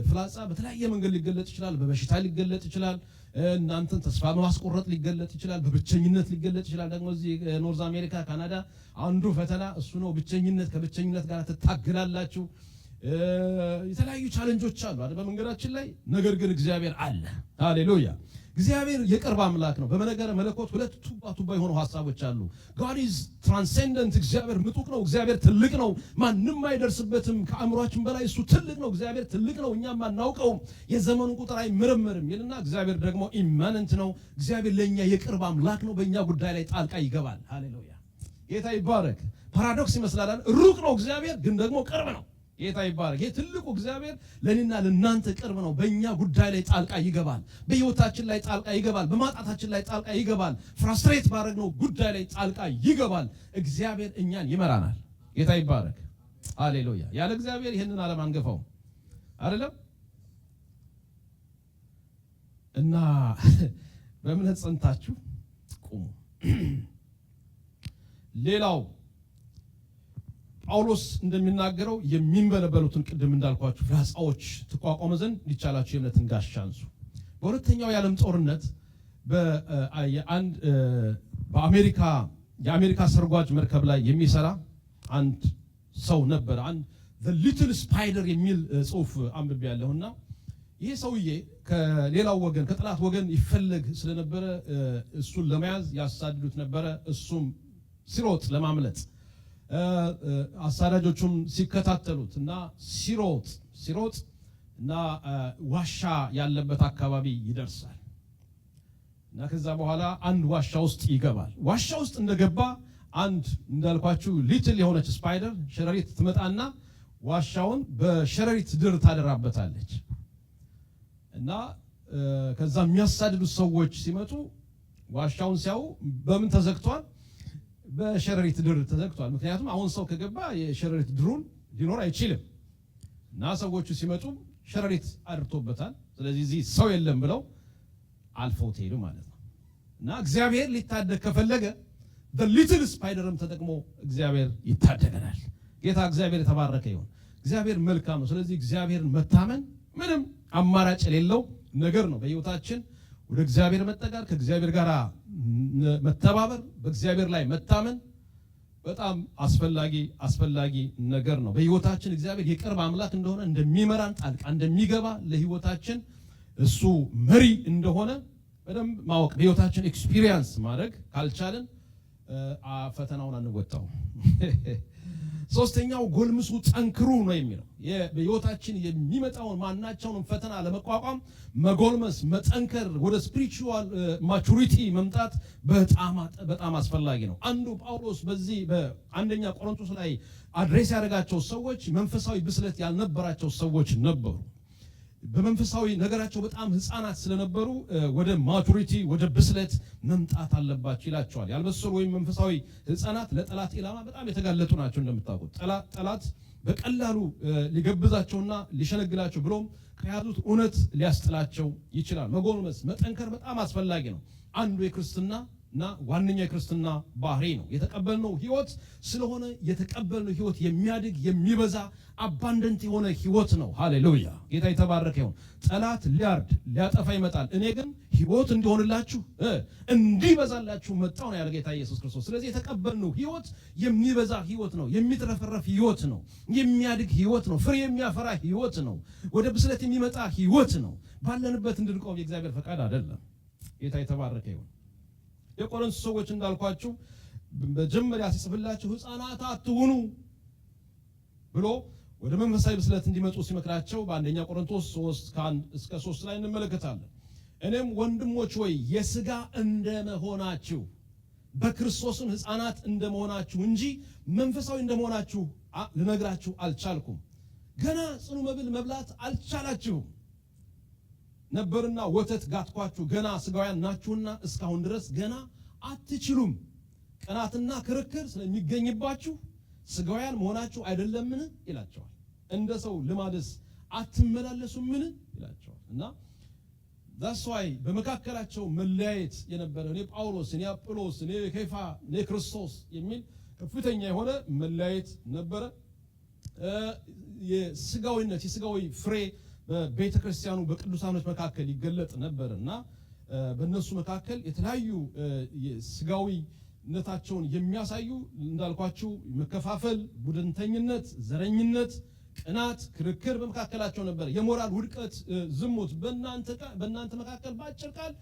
ፍላጻ በተለያየ መንገድ ሊገለጥ ይችላል። በበሽታ ሊገለጥ ይችላል። እናንተን ተስፋ በማስቆረጥ ሊገለጥ ይችላል፣ በብቸኝነት ሊገለጥ ይችላል። ደግሞ እዚህ ኖርዝ አሜሪካ ካናዳ አንዱ ፈተና እሱ ነው። ብቸኝነት፣ ከብቸኝነት ጋር ትታገላላችሁ። የተለያዩ ቻሌንጆች አሉ አይደል በመንገዳችን ላይ። ነገር ግን እግዚአብሔር አለ። ሃሌሉያ። እግዚአብሔር የቅርብ አምላክ ነው። በመነገረ መለኮት ሁለት ቱባ የሆኑ ሐሳቦች አሉ። God is transcendent። እግዚአብሔር ምጡቅ ነው። እግዚአብሔር ትልቅ ነው። ማንም አይደርስበትም። ከአእምሯችን በላይ እሱ ትልቅ ነው። እግዚአብሔር ትልቅ ነው። እኛም አናውቀውም። የዘመኑ ቁጥር አይመረመርም ይልና እግዚአብሔር ደግሞ ኢማነንት ነው። እግዚአብሔር ለኛ የቅርብ አምላክ ነው። በእኛ ጉዳይ ላይ ጣልቃ ይገባል። ሃሌሉያ። ጌታ ይባረክ። ፓራዶክስ ይመስላል። ሩቅ ነው እግዚአብሔር ግን ደግሞ ቅርብ ነው። ጌታ ይባረክ። ይሄ ትልቁ እግዚአብሔር ለኔና ለናንተ ቅርብ ነው። በእኛ ጉዳይ ላይ ጣልቃ ይገባል። በህይወታችን ላይ ጣልቃ ይገባል። በማጣታችን ላይ ጣልቃ ይገባል። ፍራስትሬት ባረግነው ጉዳይ ላይ ጣልቃ ይገባል። እግዚአብሔር እኛን ይመራናል። ጌታ ይባረክ። ሃሌሉያ። ያለ እግዚአብሔር ይሄንን ዓለም አንገፋው አይደለም እና በእምነት ጸንታችሁ ቁሙ። ሌላው ጳውሎስ እንደሚናገረው የሚንበለበሉትን ቅድም እንዳልኳችሁ ፍላጻዎች ተቋቋመ ዘንድ ሊቻላችሁ የእምነትን ጋሻ አንሱ። በሁለተኛው የዓለም ጦርነት የአሜሪካ ሰርጓጅ መርከብ ላይ የሚሰራ አንድ ሰው ነበር። አንድ the little spider የሚል ጽሑፍ አንብቤያለሁና ይሄ ሰውዬ ከሌላው ወገን ከጠላት ወገን ይፈለግ ስለነበረ እሱን ለመያዝ ያሳድዱት ነበረ። እሱም ሲሮጥ ለማምለጥ አሳዳጆቹም ሲከታተሉት እና ሲሮጥ እና ዋሻ ያለበት አካባቢ ይደርሳል እና ከዛ በኋላ አንድ ዋሻ ውስጥ ይገባል። ዋሻ ውስጥ እንደገባ አንድ እንዳልኳችሁ ሊትል የሆነች ስፓይደር ሸረሪት ትመጣና ዋሻውን በሸረሪት ድር ታደራበታለች እና ከዛ የሚያሳድዱት ሰዎች ሲመጡ ዋሻውን ሲያዩ በምን ተዘግቷል? በሸረሪት ድር ተዘግቷል። ምክንያቱም አሁን ሰው ከገባ የሸረሪት ድሩን ሊኖር አይችልም እና ሰዎቹ ሲመጡ ሸረሪት አድርቶበታል። ስለዚህ እዚህ ሰው የለም ብለው አልፈው ሄዱ ማለት ነው እና እግዚአብሔር ሊታደግ ከፈለገ በሊትል ስፓይደርም ተጠቅሞ እግዚአብሔር ይታደገናል። ጌታ እግዚአብሔር የተባረከ ይሁን። እግዚአብሔር መልካም ነው። ስለዚህ እግዚአብሔርን መታመን ምንም አማራጭ የሌለው ነገር ነው። በህይወታችን ወደ እግዚአብሔር መጠጋት፣ ከእግዚአብሔር ጋር መተባበር፣ በእግዚአብሔር ላይ መታመን በጣም አስፈላጊ ነገር ነው። በህይወታችን እግዚአብሔር የቅርብ አምላክ እንደሆነ፣ እንደሚመራን፣ ጣልቃ እንደሚገባ፣ ለህይወታችን እሱ መሪ እንደሆነ በደንብ ማወቅ፣ በህይወታችን ኤክስፒሪየንስ ማድረግ ካልቻለን ፈተናውን አንወጣው። ሶስተኛው ጎልምሱ ጠንክሩ ነው የሚለው። በህይወታችን የሚመጣውን ማናቸውንም ፈተና ለመቋቋም መጎልመስ፣ መጠንከር፣ ወደ ስፒሪቹዋል ማቹሪቲ መምጣት በጣም አስፈላጊ ነው። አንዱ ጳውሎስ በዚህ በአንደኛ ቆሮንቶስ ላይ አድሬስ ያደረጋቸው ሰዎች መንፈሳዊ ብስለት ያልነበራቸው ሰዎች ነበሩ። በመንፈሳዊ ነገራቸው በጣም ህፃናት ስለነበሩ ወደ ማቹሪቲ ወደ ብስለት መምጣት አለባቸው ይላቸዋል። ያልበሰሉ ወይም መንፈሳዊ ህፃናት ለጠላት ኢላማ በጣም የተጋለጡ ናቸው። እንደምታውቁት ጠላት በቀላሉ ሊገብዛቸውና ሊሸነግላቸው ብሎም ከያዙት እውነት ሊያስጥላቸው ይችላል። መጎልመስ፣ መጠንከር በጣም አስፈላጊ ነው። አንዱ የክርስትናና ዋነኛ የክርስትና ባህሪ ነው። የተቀበልነው ህይወት ስለሆነ የተቀበልነው ህይወት የሚያድግ የሚበዛ አባንደንት የሆነ ህይወት ነው። ሃሌሉያ። ጌታ የተባረከ ይሁን። ጠላት ሊያርድ ሊያጠፋ ይመጣል። እኔ ግን ህይወት እንዲሆንላችሁ እንዲበዛላችሁ መጣሁ ነው ያለ ጌታ ኢየሱስ ክርስቶስ። ስለዚህ የተቀበልነው ህይወት የሚበዛ ህይወት ነው። የሚትረፈረፍ ህይወት ነው። የሚያድግ ህይወት ነው። ፍሬ የሚያፈራ ህይወት ነው። ወደ ብስለት የሚመጣ ህይወት ነው። ባለንበት እንድንቆም የእግዚአብሔር ፈቃድ አይደለም። ጌታ የተባረከ ይሁን። የቆሮንቶስ ሰዎች እንዳልኳችሁ መጀመሪያ ሲጽፍላችሁ ህፃናት አትሁኑ ብሎ ወደ መንፈሳዊ ብስለት እንዲመጡ ሲመክራቸው በአንደኛ ቆሮንቶስ 3:1-3 ላይ እንመለከታለን። እኔም ወንድሞች ወይ የሥጋ እንደመሆናችሁ በክርስቶስም ህፃናት እንደመሆናችሁ እንጂ መንፈሳዊ እንደመሆናችሁ ልነግራችሁ አልቻልኩም። ገና ጽኑ መብል መብላት አልቻላችሁም ነበርና ወተት ጋትኳችሁ፣ ገና ስጋውያን ናችሁና እስካሁን ድረስ ገና አትችሉም። ቅናትና ክርክር ስለሚገኝባችሁ ስጋውያን መሆናችሁ አይደለምን ይላቸዋል። እንደ ሰው ልማድስ አትመላለሱምን ይላቸዋል። እና that's why በመካከላቸው መለያየት የነበረ እኔ ጳውሎስ፣ እኔ አጵሎስ፣ እኔ ኬፋ፣ እኔ ክርስቶስ የሚል ከፍተኛ የሆነ መለያየት ነበረ። የስጋዊ ፍሬ በቤተ ክርስቲያኑ በቅዱሳኖች መካከል ይገለጥ ነበርና በእነሱ መካከል የተለያዩ ስጋዊነታቸውን የሚያሳዩ እንዳልኳችሁ መከፋፈል፣ ቡድንተኝነት፣ ዘረኝነት፣ ቅናት፣ ክርክር በመካከላቸው ነበር። የሞራል ውድቀት፣ ዝሙት በእናንተ መካከል በአጭር ቃል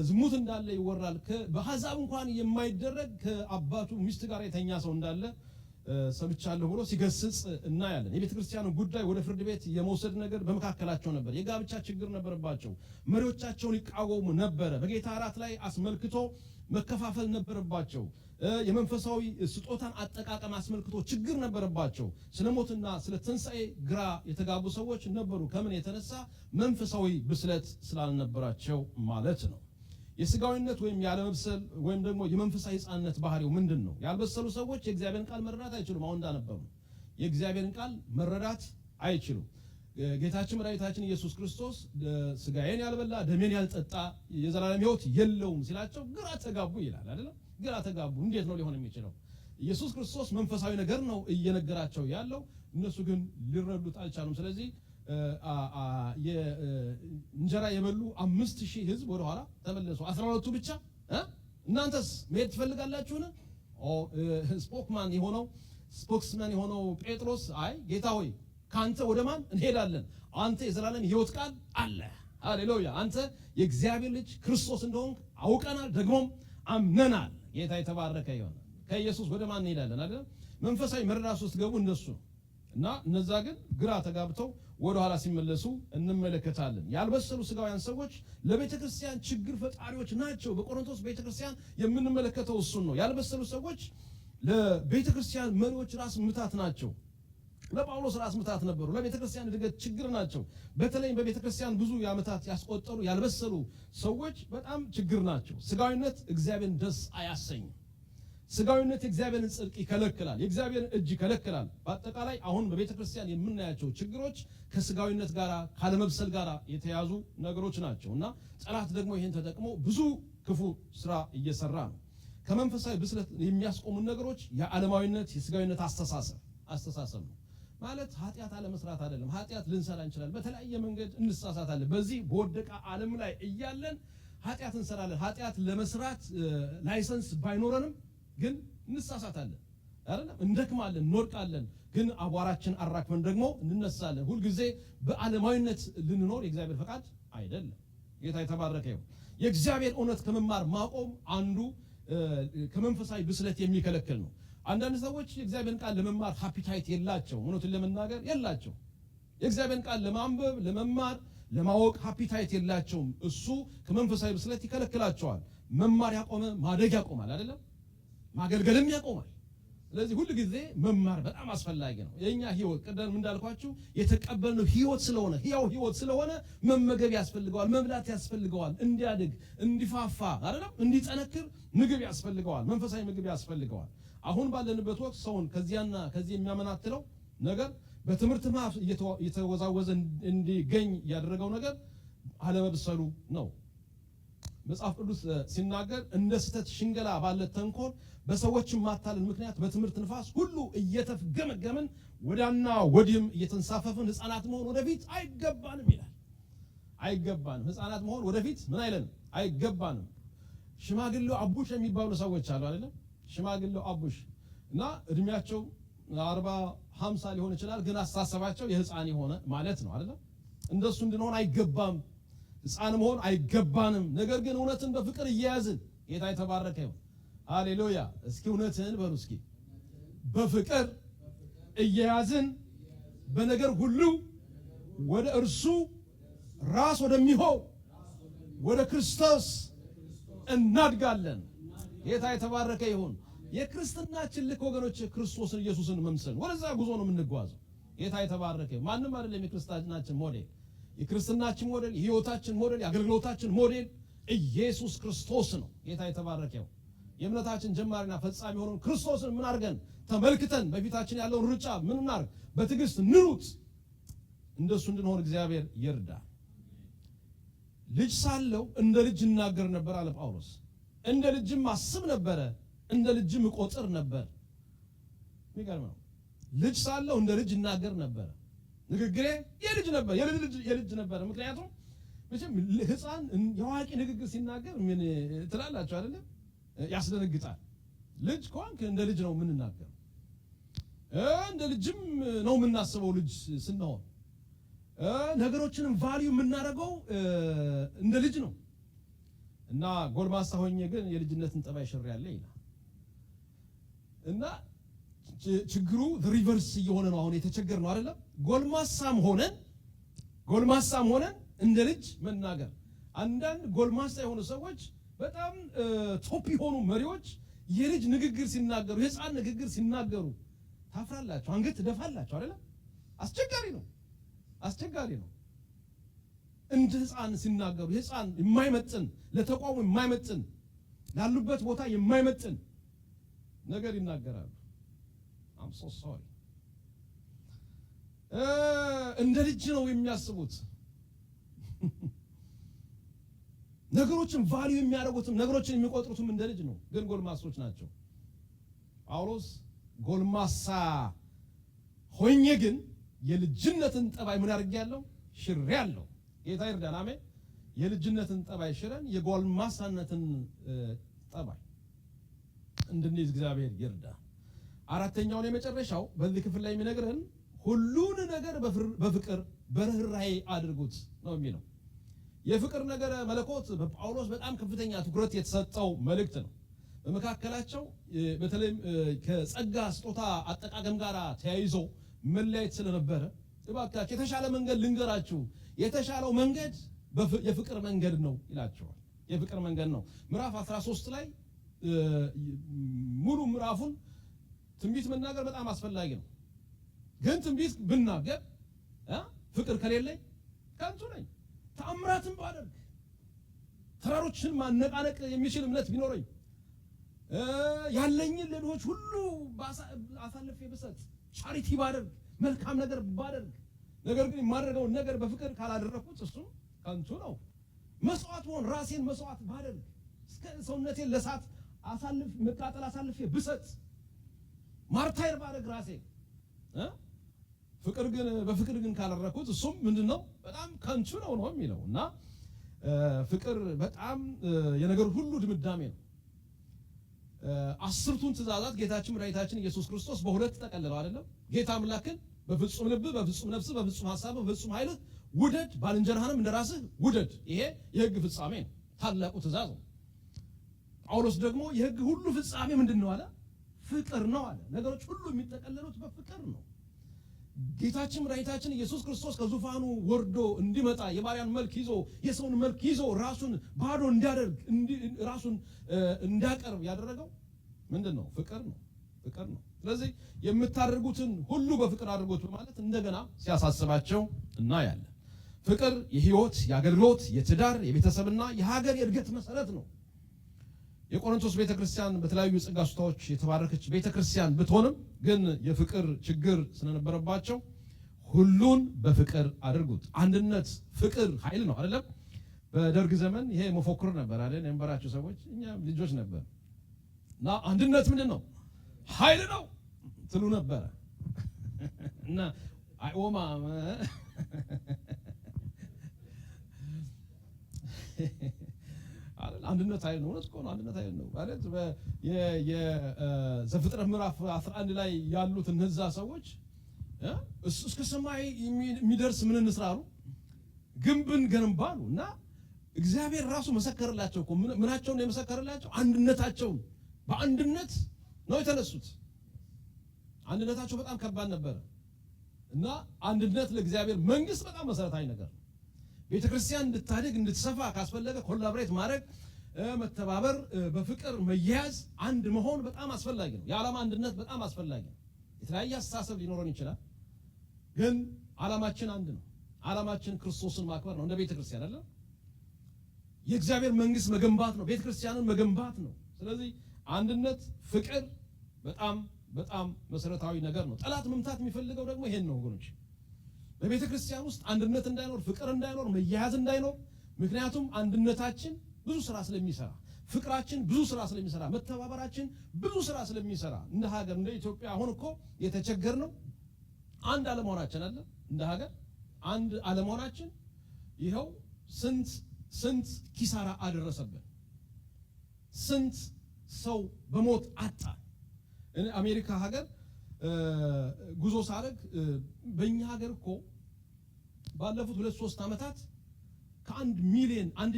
ዝሙት እንዳለ ይወራል። በአሕዛብ እንኳን የማይደረግ ከአባቱ ሚስት ጋር የተኛ ሰው እንዳለ ሰምቻለሁ ብሎ ሲገስጽ እናያለን። የቤተ ክርስቲያኑ ጉዳይ ወደ ፍርድ ቤት የመውሰድ ነገር በመካከላቸው ነበር። የጋብቻ ችግር ነበረባቸው። መሪዎቻቸውን ይቃወሙ ነበረ። በጌታ እራት ላይ አስመልክቶ መከፋፈል ነበረባቸው። የመንፈሳዊ ስጦታን አጠቃቀም አስመልክቶ ችግር ነበረባቸው። ስለ ሞትና ስለ ትንሣኤ ግራ የተጋቡ ሰዎች ነበሩ። ከምን የተነሳ? መንፈሳዊ ብስለት ስላልነበራቸው ማለት ነው። የስጋዊነት ወይም ያለመብሰል ወይም ደግሞ የመንፈሳዊ ሕፃንነት ባህሪው ምንድን ነው? ያልበሰሉ ሰዎች የእግዚአብሔርን ቃል መረዳት አይችሉም። አሁን እንዳነበቡ የእግዚአብሔርን ቃል መረዳት አይችሉም። ጌታችን መድኃኒታችን ኢየሱስ ክርስቶስ ስጋዬን ያልበላ ደሜን ያልጠጣ የዘላለም ሕይወት የለውም ሲላቸው ግራ ተጋቡ ይላል አይደለም? ግራ ተጋቡ። እንዴት ነው ሊሆን የሚችለው? ኢየሱስ ክርስቶስ መንፈሳዊ ነገር ነው እየነገራቸው ያለው፣ እነሱ ግን ሊረዱት አልቻሉም። ስለዚህ እንጀራ የበሉ 5000 ሕዝብ ወደ ኋላ ተመለሱ። 12ቱ ብቻ እናንተስ መሄድ ትፈልጋላችሁን? ስፖክስማን የሆነው ጴጥሮስ አይ ጌታ ሆይ ካንተ ወደ ማን እንሄዳለን? አንተ የዘላለም ሕይወት ቃል አለ። ሃሌሉያ! አንተ የእግዚአብሔር ልጅ ክርስቶስ እንደሆንክ አውቀናል፣ ደግሞም አምነናል። ጌታ የተባረከ ይሁን። ከኢየሱስ ወደ ማን እንሄዳለን አይደል? መንፈሳዊ መረዳት ውስጥ ገቡ እነሱ እና እነዛ ግን ግራ ተጋብተው ወደ ኋላ ሲመለሱ እንመለከታለን። ያልበሰሉ ስጋውያን ሰዎች ለቤተ ክርስቲያን ችግር ፈጣሪዎች ናቸው። በቆሮንቶስ ቤተ ክርስቲያን የምንመለከተው እሱን ነው። ያልበሰሉ ሰዎች ለቤተ ክርስቲያን መሪዎች ራስ ምታት ናቸው። ለጳውሎስ ራስ ምታት ነበሩ። ለቤተ ክርስቲያን እድገት ችግር ናቸው። በተለይም በቤተ ክርስቲያን ብዙ ዓመታት ያስቆጠሩ ያልበሰሉ ሰዎች በጣም ችግር ናቸው። ስጋዊነት እግዚአብሔርን ደስ አያሰኝም። ስጋዊነት የእግዚአብሔርን ጽድቅ ይከለክላል፣ የእግዚአብሔርን እጅ ይከለክላል። በአጠቃላይ አሁን በቤተ ክርስቲያን የምናያቸው ችግሮች ከስጋዊነት ጋር ካለመብሰል ጋር የተያዙ ነገሮች ናቸው እና ጠላት ደግሞ ይህን ተጠቅሞ ብዙ ክፉ ስራ እየሰራ ነው። ከመንፈሳዊ ብስለት የሚያስቆሙ ነገሮች የዓለማዊነት የስጋዊነት አስተሳሰብ ነው። ማለት ኃጢአት አለመስራት አይደለም። ኃጢአት ልንሰራ እንችላለን፣ በተለያየ መንገድ እንሳሳታለን። በዚህ በወደቀ ዓለም ላይ እያለን ኃጢአት እንሰራለን። ኃጢአት ለመስራት ላይሰንስ ባይኖረንም ግን እንሳሳታለን አይደለም? እንደክማለን፣ እንወድቃለን። ግን አቧራችን አራክፈን ደግሞ እንነሳለን። ሁልጊዜ በዓለማዊነት ልንኖር የእግዚአብሔር ፈቃድ አይደለም። ጌታ የተባረከ ይሁን። የእግዚአብሔር እውነት ከመማር ማቆም አንዱ ከመንፈሳዊ ብስለት የሚከለክል ነው። አንዳንድ ሰዎች የእግዚአብሔርን ቃል ለመማር ሃፒታይት የላቸው፣ እውነቱን ለመናገር የላቸው። የእግዚአብሔርን ቃል ለማንበብ ለመማር ለማወቅ ሃፒታይት የላቸውም። እሱ ከመንፈሳዊ ብስለት ይከለክላቸዋል። መማር ያቆመ ማደግ ያቆማል አይደለም? ማገልገልም ያቆማል። ስለዚህ ሁሉ ጊዜ መማር በጣም አስፈላጊ ነው። የኛ ህይወት ቀደም እንዳልኳችሁ የተቀበልነው ህይወት ስለሆነ ህያው ህይወት ስለሆነ መመገብ ያስፈልገዋል፣ መብላት ያስፈልገዋል፣ እንዲያድግ እንዲፋፋ አይደለም እንዲጠነክር ምግብ ያስፈልገዋል፣ መንፈሳዊ ምግብ ያስፈልገዋል። አሁን ባለንበት ወቅት ሰውን ከዚያና ከዚህ የሚያመናትለው ነገር በትምህርት ማፍ እየተወዛወዘ እንዲገኝ ያደረገው ነገር አለመብሰሉ ነው። መጽሐፍ ቅዱስ ሲናገር እንደ ስተት ሽንገላ ባለ ተንኮል በሰዎችም ማታለል ምክንያት በትምህርት ንፋስ ሁሉ እየተፍገመገምን ወዳና ወዲህም እየተንሳፈፍን ሕፃናት መሆን ወደፊት አይገባንም ይላል። አይገባንም። ሕፃናት መሆን ወደፊት ምን አይለን? አይገባንም። ሽማግሌው አቡሽ የሚባሉ ሰዎች አሉ አይደለም? ሽማግሌው አቡሽ እና እድሜያቸው 40 50 ሊሆን ይችላል፣ ግን አስተሳሰባቸው የሕፃን የሆነ ማለት ነው አይደለም? እንደሱ እንድንሆን አይገባም። ሕፃን መሆን አይገባንም። ነገር ግን እውነትን በፍቅር እየያዝን ጌታ የተባረከ ይሁን። ሃሌሉያ! እስኪ እውነትን በሉ እስኪ። በፍቅር እየያዝን በነገር ሁሉ ወደ እርሱ ራስ ወደሚሆን ወደ ክርስቶስ እናድጋለን። ጌታ የተባረከ ይሁን። የክርስትናችን ልክ ወገኖች ክርስቶስን ኢየሱስን መምሰል ወደዛ ጉዞ ነው የምንጓዘው። ጌታ የተባረከ ይሁን። ማንም አይደለም የክርስትናችን ሞዴል። የክርስትናችን ሞዴል፣ የህይወታችን ሞዴል፣ የአገልግሎታችን ሞዴል ኢየሱስ ክርስቶስ ነው። ጌታ የተባረከ ይሁን። የእምነታችን ጀማሪና ፈጻሚ የሆነውን ክርስቶስን ምን አድርገን ተመልክተን በፊታችን ያለውን ሩጫ ምን እናድርግ? በትዕግስት እንሩጥ። እንደሱ እንድንሆን እግዚአብሔር ይርዳል። ልጅ ሳለው እንደ ልጅ እናገር ነበር አለ ጳውሎስ። እንደ ልጅም አስብ ነበረ፣ እንደ ልጅም እቆጥር ነበር። የሚገርም ነው። ልጅ ሳለው እንደ ልጅ እናገር ነበር። ንግግሬ የልጅ ነበር፣ የልጅ ነበር። ምክንያቱም መቼም ህፃን የዋቂ ንግግር ሲናገር ምን ትላላችሁ አይደለም? ያስደነግጣል። ልጅ ከሆንክ እንደ ልጅ ነው የምንናገረው፣ እንደ ልጅም ነው የምናስበው። ልጅ ስንሆን ነገሮችንም ቫልዩ የምናደርገው እንደ ልጅ ነው። እና ጎልማሳ ሆኜ ግን የልጅነትን ጠባይ ሽሬያለሁ ይላል። እና ችግሩ ሪቨርስ እየሆነ ነው። አሁን የተቸገር ነው አይደለም? ጎልማሳም ሆነን እንደ ልጅ መናገር። አንዳንድ ጎልማሳ የሆኑ ሰዎች በጣም ቶፕ የሆኑ መሪዎች የልጅ ንግግር ሲናገሩ፣ የህፃን ንግግር ሲናገሩ ታፍራላችሁ፣ አንገት ትደፋላችሁ አይደለም? አስቸጋሪ ነው። እንደ ህፃን ሲናገሩ ህፃን የማይመጥን ለተቋሙ የማይመጥን ላሉበት ቦታ የማይመጥን ነገር ይናገራሉ። I'm so sorry። እንደ ልጅ ነው የሚያስቡት። ነገሮችን ቫልዩ የሚያደርጉትም ነገሮችን የሚቆጥሩትም እንደ ልጅ ነው፣ ግን ጎልማሶች ናቸው። ጳውሎስ ጎልማሳ ሆኜ ግን የልጅነትን ጠባይ ምን አድርጌያለሁ? ሽሬያለሁ። ጌታ ይርዳን። አሜን። የልጅነትን ጠባይ ሽረን የጎልማሳነትን ጠባይ እንድንይዝ እግዚአብሔር ይርዳ። አራተኛውን የመጨረሻው በዚህ ክፍል ላይ የሚነግረን ሁሉን ነገር በፍቅር በርህራሄ አድርጉት ነው የሚለው። የፍቅር ነገር መለኮት በጳውሎስ በጣም ከፍተኛ ትኩረት የተሰጠው መልእክት ነው። በመካከላቸው በተለይም ከጸጋ ስጦታ አጠቃቀም ጋር ተያይዞ መለያየት ስለነበረ እባካችሁ የተሻለ መንገድ ልንገራችሁ፣ የተሻለው መንገድ የፍቅር መንገድ ነው ይላቸዋል። የፍቅር መንገድ ነው። ምዕራፍ 13 ላይ ሙሉ ምዕራፉን ትንቢት መናገር በጣም አስፈላጊ ነው። ግን ትንቢት ብናገር ፍቅር ከሌለኝ ከንቱ ነኝ። ተአምራትን ባደርግ ተራሮችን ማነቃነቅ የሚችል እምነት ቢኖረኝ ያለኝን ለድሆች ሁሉ አሳልፌ ብሰጥ ቻሪቲ ባደርግ መልካም ነገር ባደርግ ነገር ግን የማደርገውን ነገር በፍቅር ካላደረኩት እሱ ከንቱ ነው። መስዋዕት ሆን ራሴን መስዋዕት ባደርግ እስከ ሰውነቴን ለሳት መቃጠል አሳልፌ ብሰጥ ማርታይር ባደርግ ራሴን ፍቅር ግን በፍቅር ግን ካላደረኩት እሱም ምንድነው በጣም ከንቱ ነው የሚለው። እና ፍቅር በጣም የነገር ሁሉ ድምዳሜ ነው። 10ቱን ትእዛዛት ጌታችን መድኃኒታችን ኢየሱስ ክርስቶስ በሁለት ተጠቀልለው አይደለም? ጌታ አምላክን በፍጹም ልብ፣ በፍጹም ነፍስ፣ በፍጹም ሐሳብ፣ በፍጹም ኃይል ውደድ፣ ባልንጀራህንም እንደራስህ ውደድ። ይሄ የሕግ ፍጻሜ ነው፣ ታላቁ ትእዛዝ ነው። ጳውሎስ ደግሞ የሕግ ሁሉ ፍጻሜ ምንድነው አለ? ፍቅር ነው አለ። ነገሮች ሁሉ የሚጠቀለሉት በፍቅር ነው። ጌታችን መድኃኒታችን ኢየሱስ ክርስቶስ ከዙፋኑ ወርዶ እንዲመጣ የባሪያን መልክ ይዞ የሰውን መልክ ይዞ ራሱን ባዶ እንዲያደርግ ራሱን እንዲያቀርብ ያደረገው ምንድነው? ፍቅር ነው። ፍቅር ነው። ስለዚህ የምታደርጉትን ሁሉ በፍቅር አድርጉት በማለት እንደገና ሲያሳስባቸው እናያለን። ፍቅር የህይወት፣ የአገልግሎት፣ የትዳር፣ የቤተሰብና የሀገር የእድገት መሰረት ነው። የቆሮንቶስ ቤተክርስቲያን በተለያዩ ጸጋ ስጦታዎች የተባረከች ቤተክርስቲያን ብትሆንም ግን የፍቅር ችግር ስለነበረባቸው ሁሉን በፍቅር አድርጉት። አንድነት ፍቅር ኃይል ነው አይደለም? በደርግ ዘመን ይሄ መፎክር ነበር አይደል? የነበራችሁ ሰዎች እኛ ልጆች ነበር እና አንድነት ምንድን ነው? ኃይል ነው ትሉ ነበረ እና አይኦማ አንድነት ኃይል ነው። እውነት እኮ ነው። አንድነት ኃይል ነው ማለት የዘፍጥረት ምዕራፍ 11 ላይ ያሉት እነዛ ሰዎች እስከ ሰማይ የሚደርስ ምን እንስራሉ? ግንብን ገንባሉ እና እግዚአብሔር ራሱ መሰከረላቸው እኮ። ምናቸውን ነው የመሰከረላቸው? አንድነታቸውን። በአንድነት ነው የተነሱት። አንድነታቸው በጣም ከባድ ነበር እና አንድነት ለእግዚአብሔር መንግስት በጣም መሰረታዊ ነገር ነው። ቤተክርስቲያን እንድታድግ እንድትሰፋ ካስፈለገ ኮላቦሬት ማድረግ፣ መተባበር፣ በፍቅር መያዝ፣ አንድ መሆን በጣም አስፈላጊ ነው። የዓላማ አንድነት በጣም አስፈላጊ ነው። የተለያየ አስተሳሰብ ሊኖረን ይችላል፣ ግን ዓላማችን አንድ ነው። ዓላማችን ክርስቶስን ማክበር ነው። እንደ ቤተክርስቲያን አይደል? የእግዚአብሔር መንግስት መገንባት ነው። ቤተክርስቲያንን መገንባት ነው። ስለዚህ አንድነት፣ ፍቅር በጣም በጣም መሰረታዊ ነገር ነው። ጠላት መምታት የሚፈልገው ደግሞ ይሄን ነው ወገኖች። በቤተ ክርስቲያን ውስጥ አንድነት እንዳይኖር፣ ፍቅር እንዳይኖር፣ መያያዝ እንዳይኖር። ምክንያቱም አንድነታችን ብዙ ስራ ስለሚሰራ፣ ፍቅራችን ብዙ ስራ ስለሚሰራ፣ መተባበራችን ብዙ ስራ ስለሚሰራ እንደ ሀገር እንደ ኢትዮጵያ አሁን እኮ የተቸገርነው አንድ አለመሆናችን አለ። እንደ ሀገር አንድ አለመሆናችን ይኸው ስንት ኪሳራ አደረሰብን። ስንት ሰው በሞት አጣ። እኔ አሜሪካ ሀገር ጉዞ ሳደርግ በእኛ ሀገር እኮ ባለፉት 2-3 ዓመታት ከ1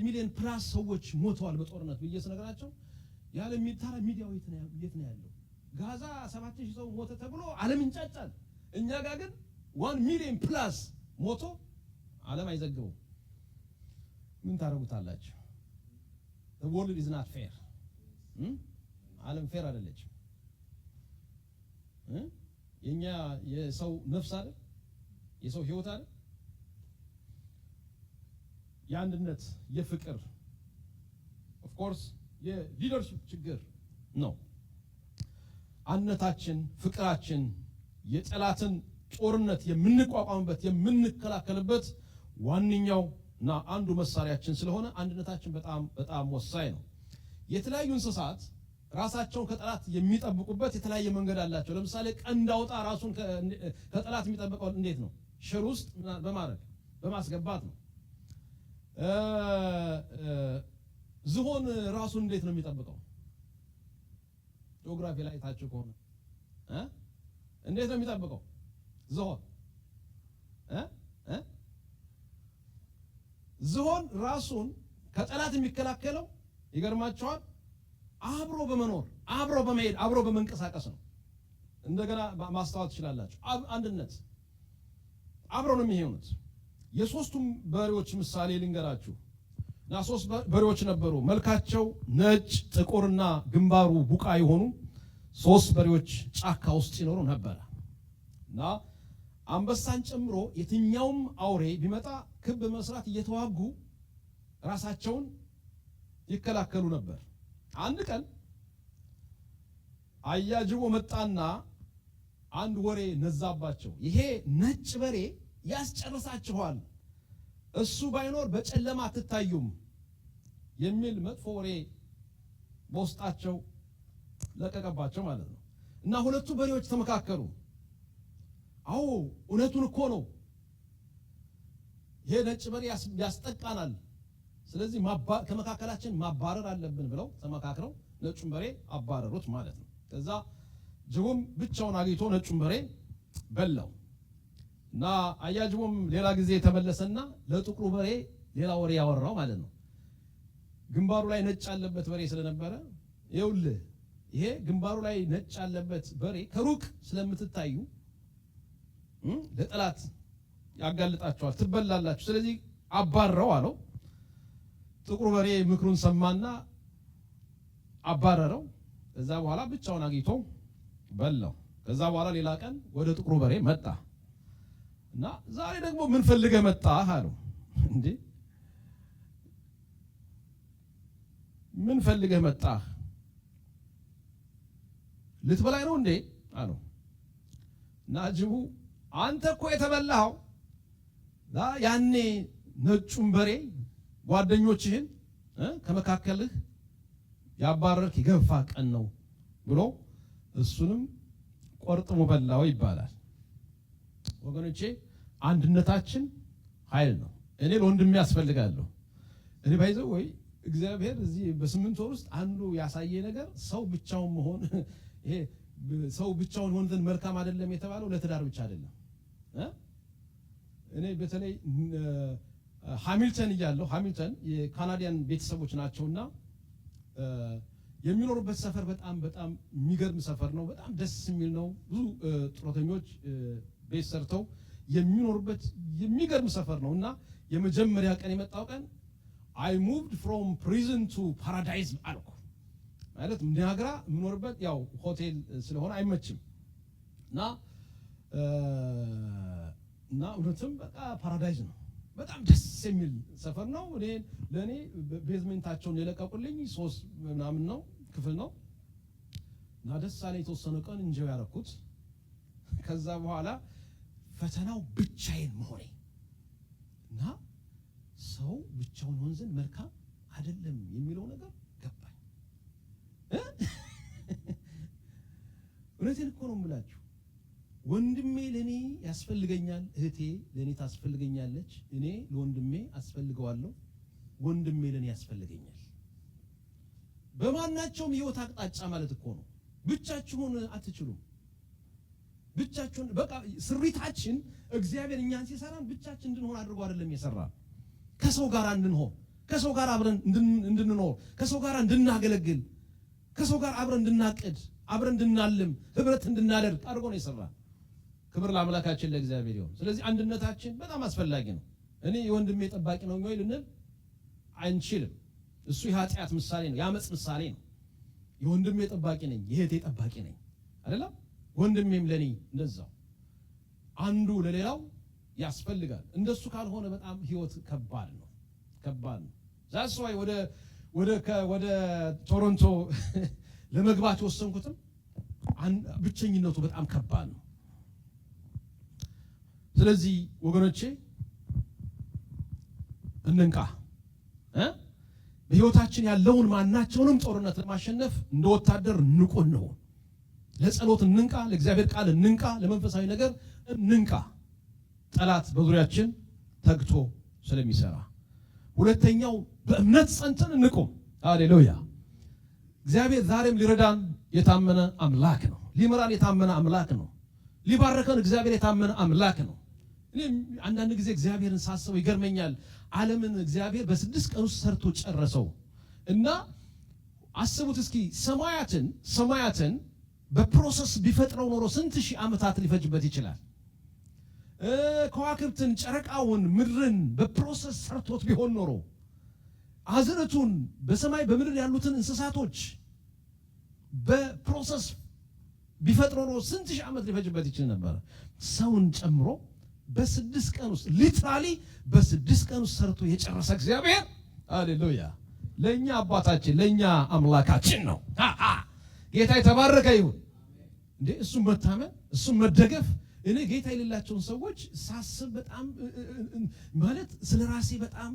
ሚሊዮን ፕላስ ሰዎች ሞተዋል በጦርነት ብዬ ስነግራቸው ያለ ሚዲያው የት ነው ያለው? ጋዛ 7000 ሰው ሞተ ተብሎ ዓለም ይንጫጫል። እኛ ጋር ግን 1 ሚሊዮን ፕላስ ሞቶ ዓለም አይዘግበው። ምን ታረጉታላችሁ? the world is not fair። ዓለም ፌር አይደለችም። የኛ የሰው ነፍስ አይደል? የሰው ህይወት አይደል? የአንድነት የፍቅር of course የሊደርሺፕ ችግር ነው። አንድነታችን፣ ፍቅራችን የጠላትን ጦርነት የምንቋቋምበት የምንከላከልበት ዋንኛውና አንዱ መሳሪያችን ስለሆነ አንድነታችን በጣም ወሳኝ ነው። የተለያዩ እንስሳት ራሳቸውን ከጠላት የሚጠብቁበት የተለያየ መንገድ አላቸው። ለምሳሌ ቀንድ አውጣ ራሱን ከጠላት የሚጠብቀው እንዴት ነው? ሽር ውስጥ በማስገባት ነው። ዝሆን ራሱን እንዴት ነው የሚጠብቀው? ጂኦግራፊ ላይ ታችሁ ከሆነ እንዴት ነው የሚጠብቀው? ዝሆን ራሱን ከጠላት የሚከላከለው ይገርማቸዋል አብሮ በመኖር አብሮ በመሄድ አብሮ በመንቀሳቀስ ነው። እንደገና ማስተዋል ትችላላችሁ። አንድነት አብሮ ነው የሚሆኑት። የሶስቱም በሬዎች ምሳሌ ልንገራችሁ። እና 3 በሬዎች ነበሩ። መልካቸው ነጭ፣ ጥቁርና ግንባሩ ቡቃ የሆኑ 3 በሬዎች ጫካ ውስጥ ይኖሩ ነበር። እና አንበሳን ጨምሮ የትኛውም አውሬ ቢመጣ ክብ መስራት እየተዋጉ ራሳቸውን ይከላከሉ ነበር። አንድ ቀን አያጅቦ መጣና አንድ ወሬ ነዛባቸው። ይሄ ነጭ በሬ ያስጨርሳችኋል፣ እሱ ባይኖር በጨለማ አትታዩም የሚል መጥፎ ወሬ በውስጣቸው ለቀቀባቸው ማለት ነው። እና ሁለቱ በሬዎች ተመካከሩ። አዎ እውነቱን እኮ ነው፣ ይሄ ነጭ በሬ ያስጠቃናል፣ ስለዚህ ከመካከላችን ማባረር አለብን ብለው ተመካክረው ነጩን በሬ አባረሩት ማለት ነው። ከዛ ጅቡም ብቻውን አግኝቶ ነጩን በሬ በላው። እና አያጅቦም ሌላ ጊዜ ተመለሰና ለጥቁሩ በሬ ሌላ ወሬ ያወራው ማለት ነው። ግንባሩ ላይ ነጭ ያለበት በሬ ስለነበረ ይኸውልህ ይሄ ግንባሩ ላይ ነጭ ያለበት በሬ ከሩቅ ስለምትታዩ ለጠላት ያጋልጣቸዋል፣ ትበላላችሁ፣ ስለዚህ አባረረው አለው። ጥቁሩ በሬ ምክሩን ሰማና አባረረው። ከዛ በኋላ ብቻውን አግኝቶ በላው። ከዛ በኋላ ሌላ ቀን ወደ ጥቁሩ በሬ መጣ እና ዛሬ ደግሞ ምን ፈልገህ መጣህ አለው። እንዴ ምን ፈልገህ መጣህ? ልትበላይ ነው እንዴ አለው። እና ጅቡ አንተ እኮ የተበላኸው ያኔ ነጩን በሬ ጓደኞችህን ከመካከልህ ያባረርክ የገፋ ቀን ነው ብሎ እሱንም ቆርጥሞ በላው ይባላል። ወገኖቼ አንድነታችን ኃይል ነው። እኔ ለወንድሜ ያስፈልጋለሁ። እኔ ባይዘው ወይ እግዚአብሔር እዚህ በ8 ወር ውስጥ አንዱ ያሳየ ነገር ሰው ብቻውን መሆን ይሄ ሰው ብቻውን ሆነ ዘንድ መልካም አይደለም የተባለው ለትዳር ብቻ አይደለም። እኔ በተለይ ሃሚልተን እያለሁ ሃሚልተን የካናዲያን ቤተሰቦች ናቸውና የሚኖሩበት ሰፈር በጣም የሚገርም ሰፈር ነው። በጣም ደስ የሚል ነው። ብዙ ጡረተኞች ቤት ሰርተው የሚኖሩበት የሚገርም ሰፈር ነው። እና የመጀመሪያ ቀን የመጣው ቀን I moved from prison to paradise አልኩ። ማለት ኒያግራ የምኖርበት ያው ሆቴል ስለሆነ አይመችም እና እውነትም በቃ ፓራዳይዝ ነው። በጣም ደስ የሚል ሰፈር ነው። ለኔ ቤዝሜንታቸውን የለቀቁልኝ 3 ምናምን ነው ክፍል ነው። እና ደስ አለኝ የተወሰነ ቀን እንጀው ያረኩት። ከዛ በኋላ ፈተናው ብቻዬን መሆኔ እና ሰው ብቻውን ሆን ዘንድ መልካም አይደለም የሚለው ነገር ገባኝ። እውነቴን እኮ ነው የምላችሁ ወንድሜ ለኔ ያስፈልገኛል፣ እህቴ ለኔ ታስፈልገኛለች፣ እኔ ለወንድሜ አስፈልገዋለሁ፣ ወንድሜ ለኔ ያስፈልገኛል። በማናቸውም ህይወት አቅጣጫ ማለት እኮ ነው። ብቻችሁን አትችሉም። ብቻችሁን በቃ ስሪታችን እግዚአብሔር እኛን ሲሰራን ብቻችን እንድንሆን አድርጎ አይደለም የሰራን። ከሰው ጋር እንድንሆን፣ ከሰው ጋር አብረን እንድንኖር፣ ከሰው ጋር እንድናገለግል፣ ከሰው ጋር አብረን እንድናቅድ፣ አብረን እንድናልም፣ ህብረት እንድናደርግ አድርጎ ነው የሰራን። ክብር ለአምላካችን ለእግዚአብሔር ይሁን። ስለዚህ አንድነታችን በጣም አስፈላጊ ነው። እኔ የወንድሜ ጠባቂ ነው ወይ ልንል አንችልም። እሱ የኃጢአት ምሳሌ ነው፣ የአመጽ ምሳሌ ነው። የወንድሜ ጠባቂ ነኝ፣ የእህቴ ጠባቂ ነኝ አይደለም? ወንድሜም ለኔ እንደዛው አንዱ ለሌላው ያስፈልጋል። እንደሱ ካልሆነ በጣም ህይወት ከባድ ነው፣ ከባድ ነው። ዛስ ዋይ ወደ ቶሮንቶ ለመግባት ወሰንኩትም ብቸኝነቱ በጣም ከባድ ነው። ስለዚህ ወገኖቼ እንንቃ። በህይወታችን ያለውን ማናቸውንም ጦርነት ለማሸነፍ እንደ ወታደር ንቁ ነው። ለጸሎት እንንቃ፣ ለእግዚአብሔር ቃል እንንቃ፣ ለመንፈሳዊ ነገር እንንቃ። ጠላት በዙሪያችን ተግቶ ስለሚሰራ። ሁለተኛው በእምነት ጸንተን እንቁም። ሃሌሉያ። እግዚአብሔር ዛሬም ሊረዳን የታመነ አምላክ ነው። ሊመራን የታመነ አምላክ ነው። ሊባርከን እግዚአብሔር የታመነ አምላክ ነው። እኔ አንዳንድ ጊዜ እግዚአብሔርን ሳስበው ይገርመኛል። ዓለምን እግዚአብሔር በ6 ቀን ውስጥ ሰርቶ ጨረሰው እና አስቡት እስኪ ሰማያትን በፕሮሰስ ቢፈጥረው ኖሮ ስንት ሺህ ዓመታት ሊፈጅበት ይችላል? ከዋክብትን፣ ጨረቃውን፣ ምድርን በፕሮሰስ ሰርቶት ቢሆን ኖሮ አዝርቱን፣ በሰማይ በምድር ያሉትን እንስሳቶች በፕሮሰስ ቢፈጥረው ኖሮ ስንት ሺህ ዓመት ሊፈጅበት ይችል ነበር? ሰውን ጨምሮ በ6 ቀን ውስጥ ሊትራሊ በ6 ቀን ውስጥ ሰርቶ የጨረሰ እግዚአብሔር ሃሌሉያ ለኛ አባታችን ለኛ አምላካችን ነው። ጌታ የተባረከ ይሁን። እንዴ እሱም መታመን እሱም መደገፍ። እኔ ጌታ የሌላቸውን ሰዎች ሳስብ በጣም ማለት ስለራሴ በጣም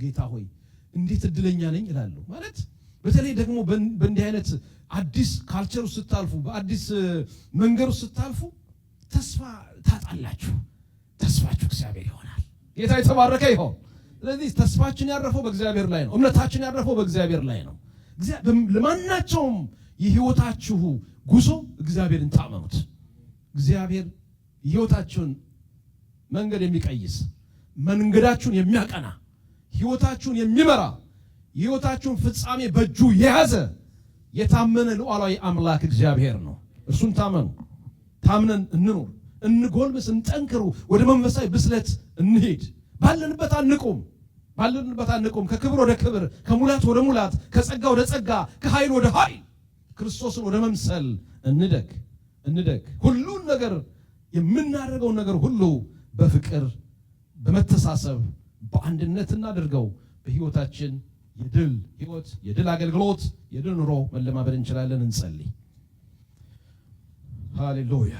ጌታ ሆይ እንዴት እድለኛ ነኝ እላለሁ። ማለት በተለይ ደግሞ በእንዲህ አይነት አዲስ ካልቸር ውስጥ ስታልፉ፣ በአዲስ መንገድ ውስጥ ስታልፉ ተስፋ ታጣላችሁ። ተስፋችሁ እግዚአብሔር ይሆናል። ጌታ የተባረከ ይሁን። ስለዚህ ተስፋችን ያረፈው በእግዚአብሔር ላይ ነው። እምነታችን ያረፈው በእግዚአብሔር ላይ ነው። ለማናቸውም የህይወታችሁ ጉዞ እግዚአብሔርን ታመኑት። እግዚአብሔር ህይወታችሁን መንገድ የሚቀይስ፣ መንገዳችሁን የሚያቀና፣ ህይወታችሁን የሚመራ፣ የህይወታችሁን ፍጻሜ በእጁ የያዘ የታመነ ሉዓላዊ አምላክ እግዚአብሔር ነው። እርሱን ታመኑ። ታምነን እንኑር፣ እንጎልምስ፣ እንጠንክሩ፣ ወደ መንፈሳዊ ብስለት እንሄድ። ባለንበት አንቁም። ከክብር ወደ ክብር፣ ከሙላት ወደ ሙላት፣ ከጸጋ ወደ ጸጋ፣ ከኃይል ወደ ኃይል ክርስቶስን ወደ መምሰል እንደግ። ሁሉን ነገር የምናደርገውን ነገር ሁሉ በፍቅር በመተሳሰብ በአንድነት እናድርገው። በህይወታችን የድል ህይወት፣ የድል አገልግሎት፣ የድል ኑሮ መለማመድ እንችላለን። እንጸልይ። ሃሌሉያ።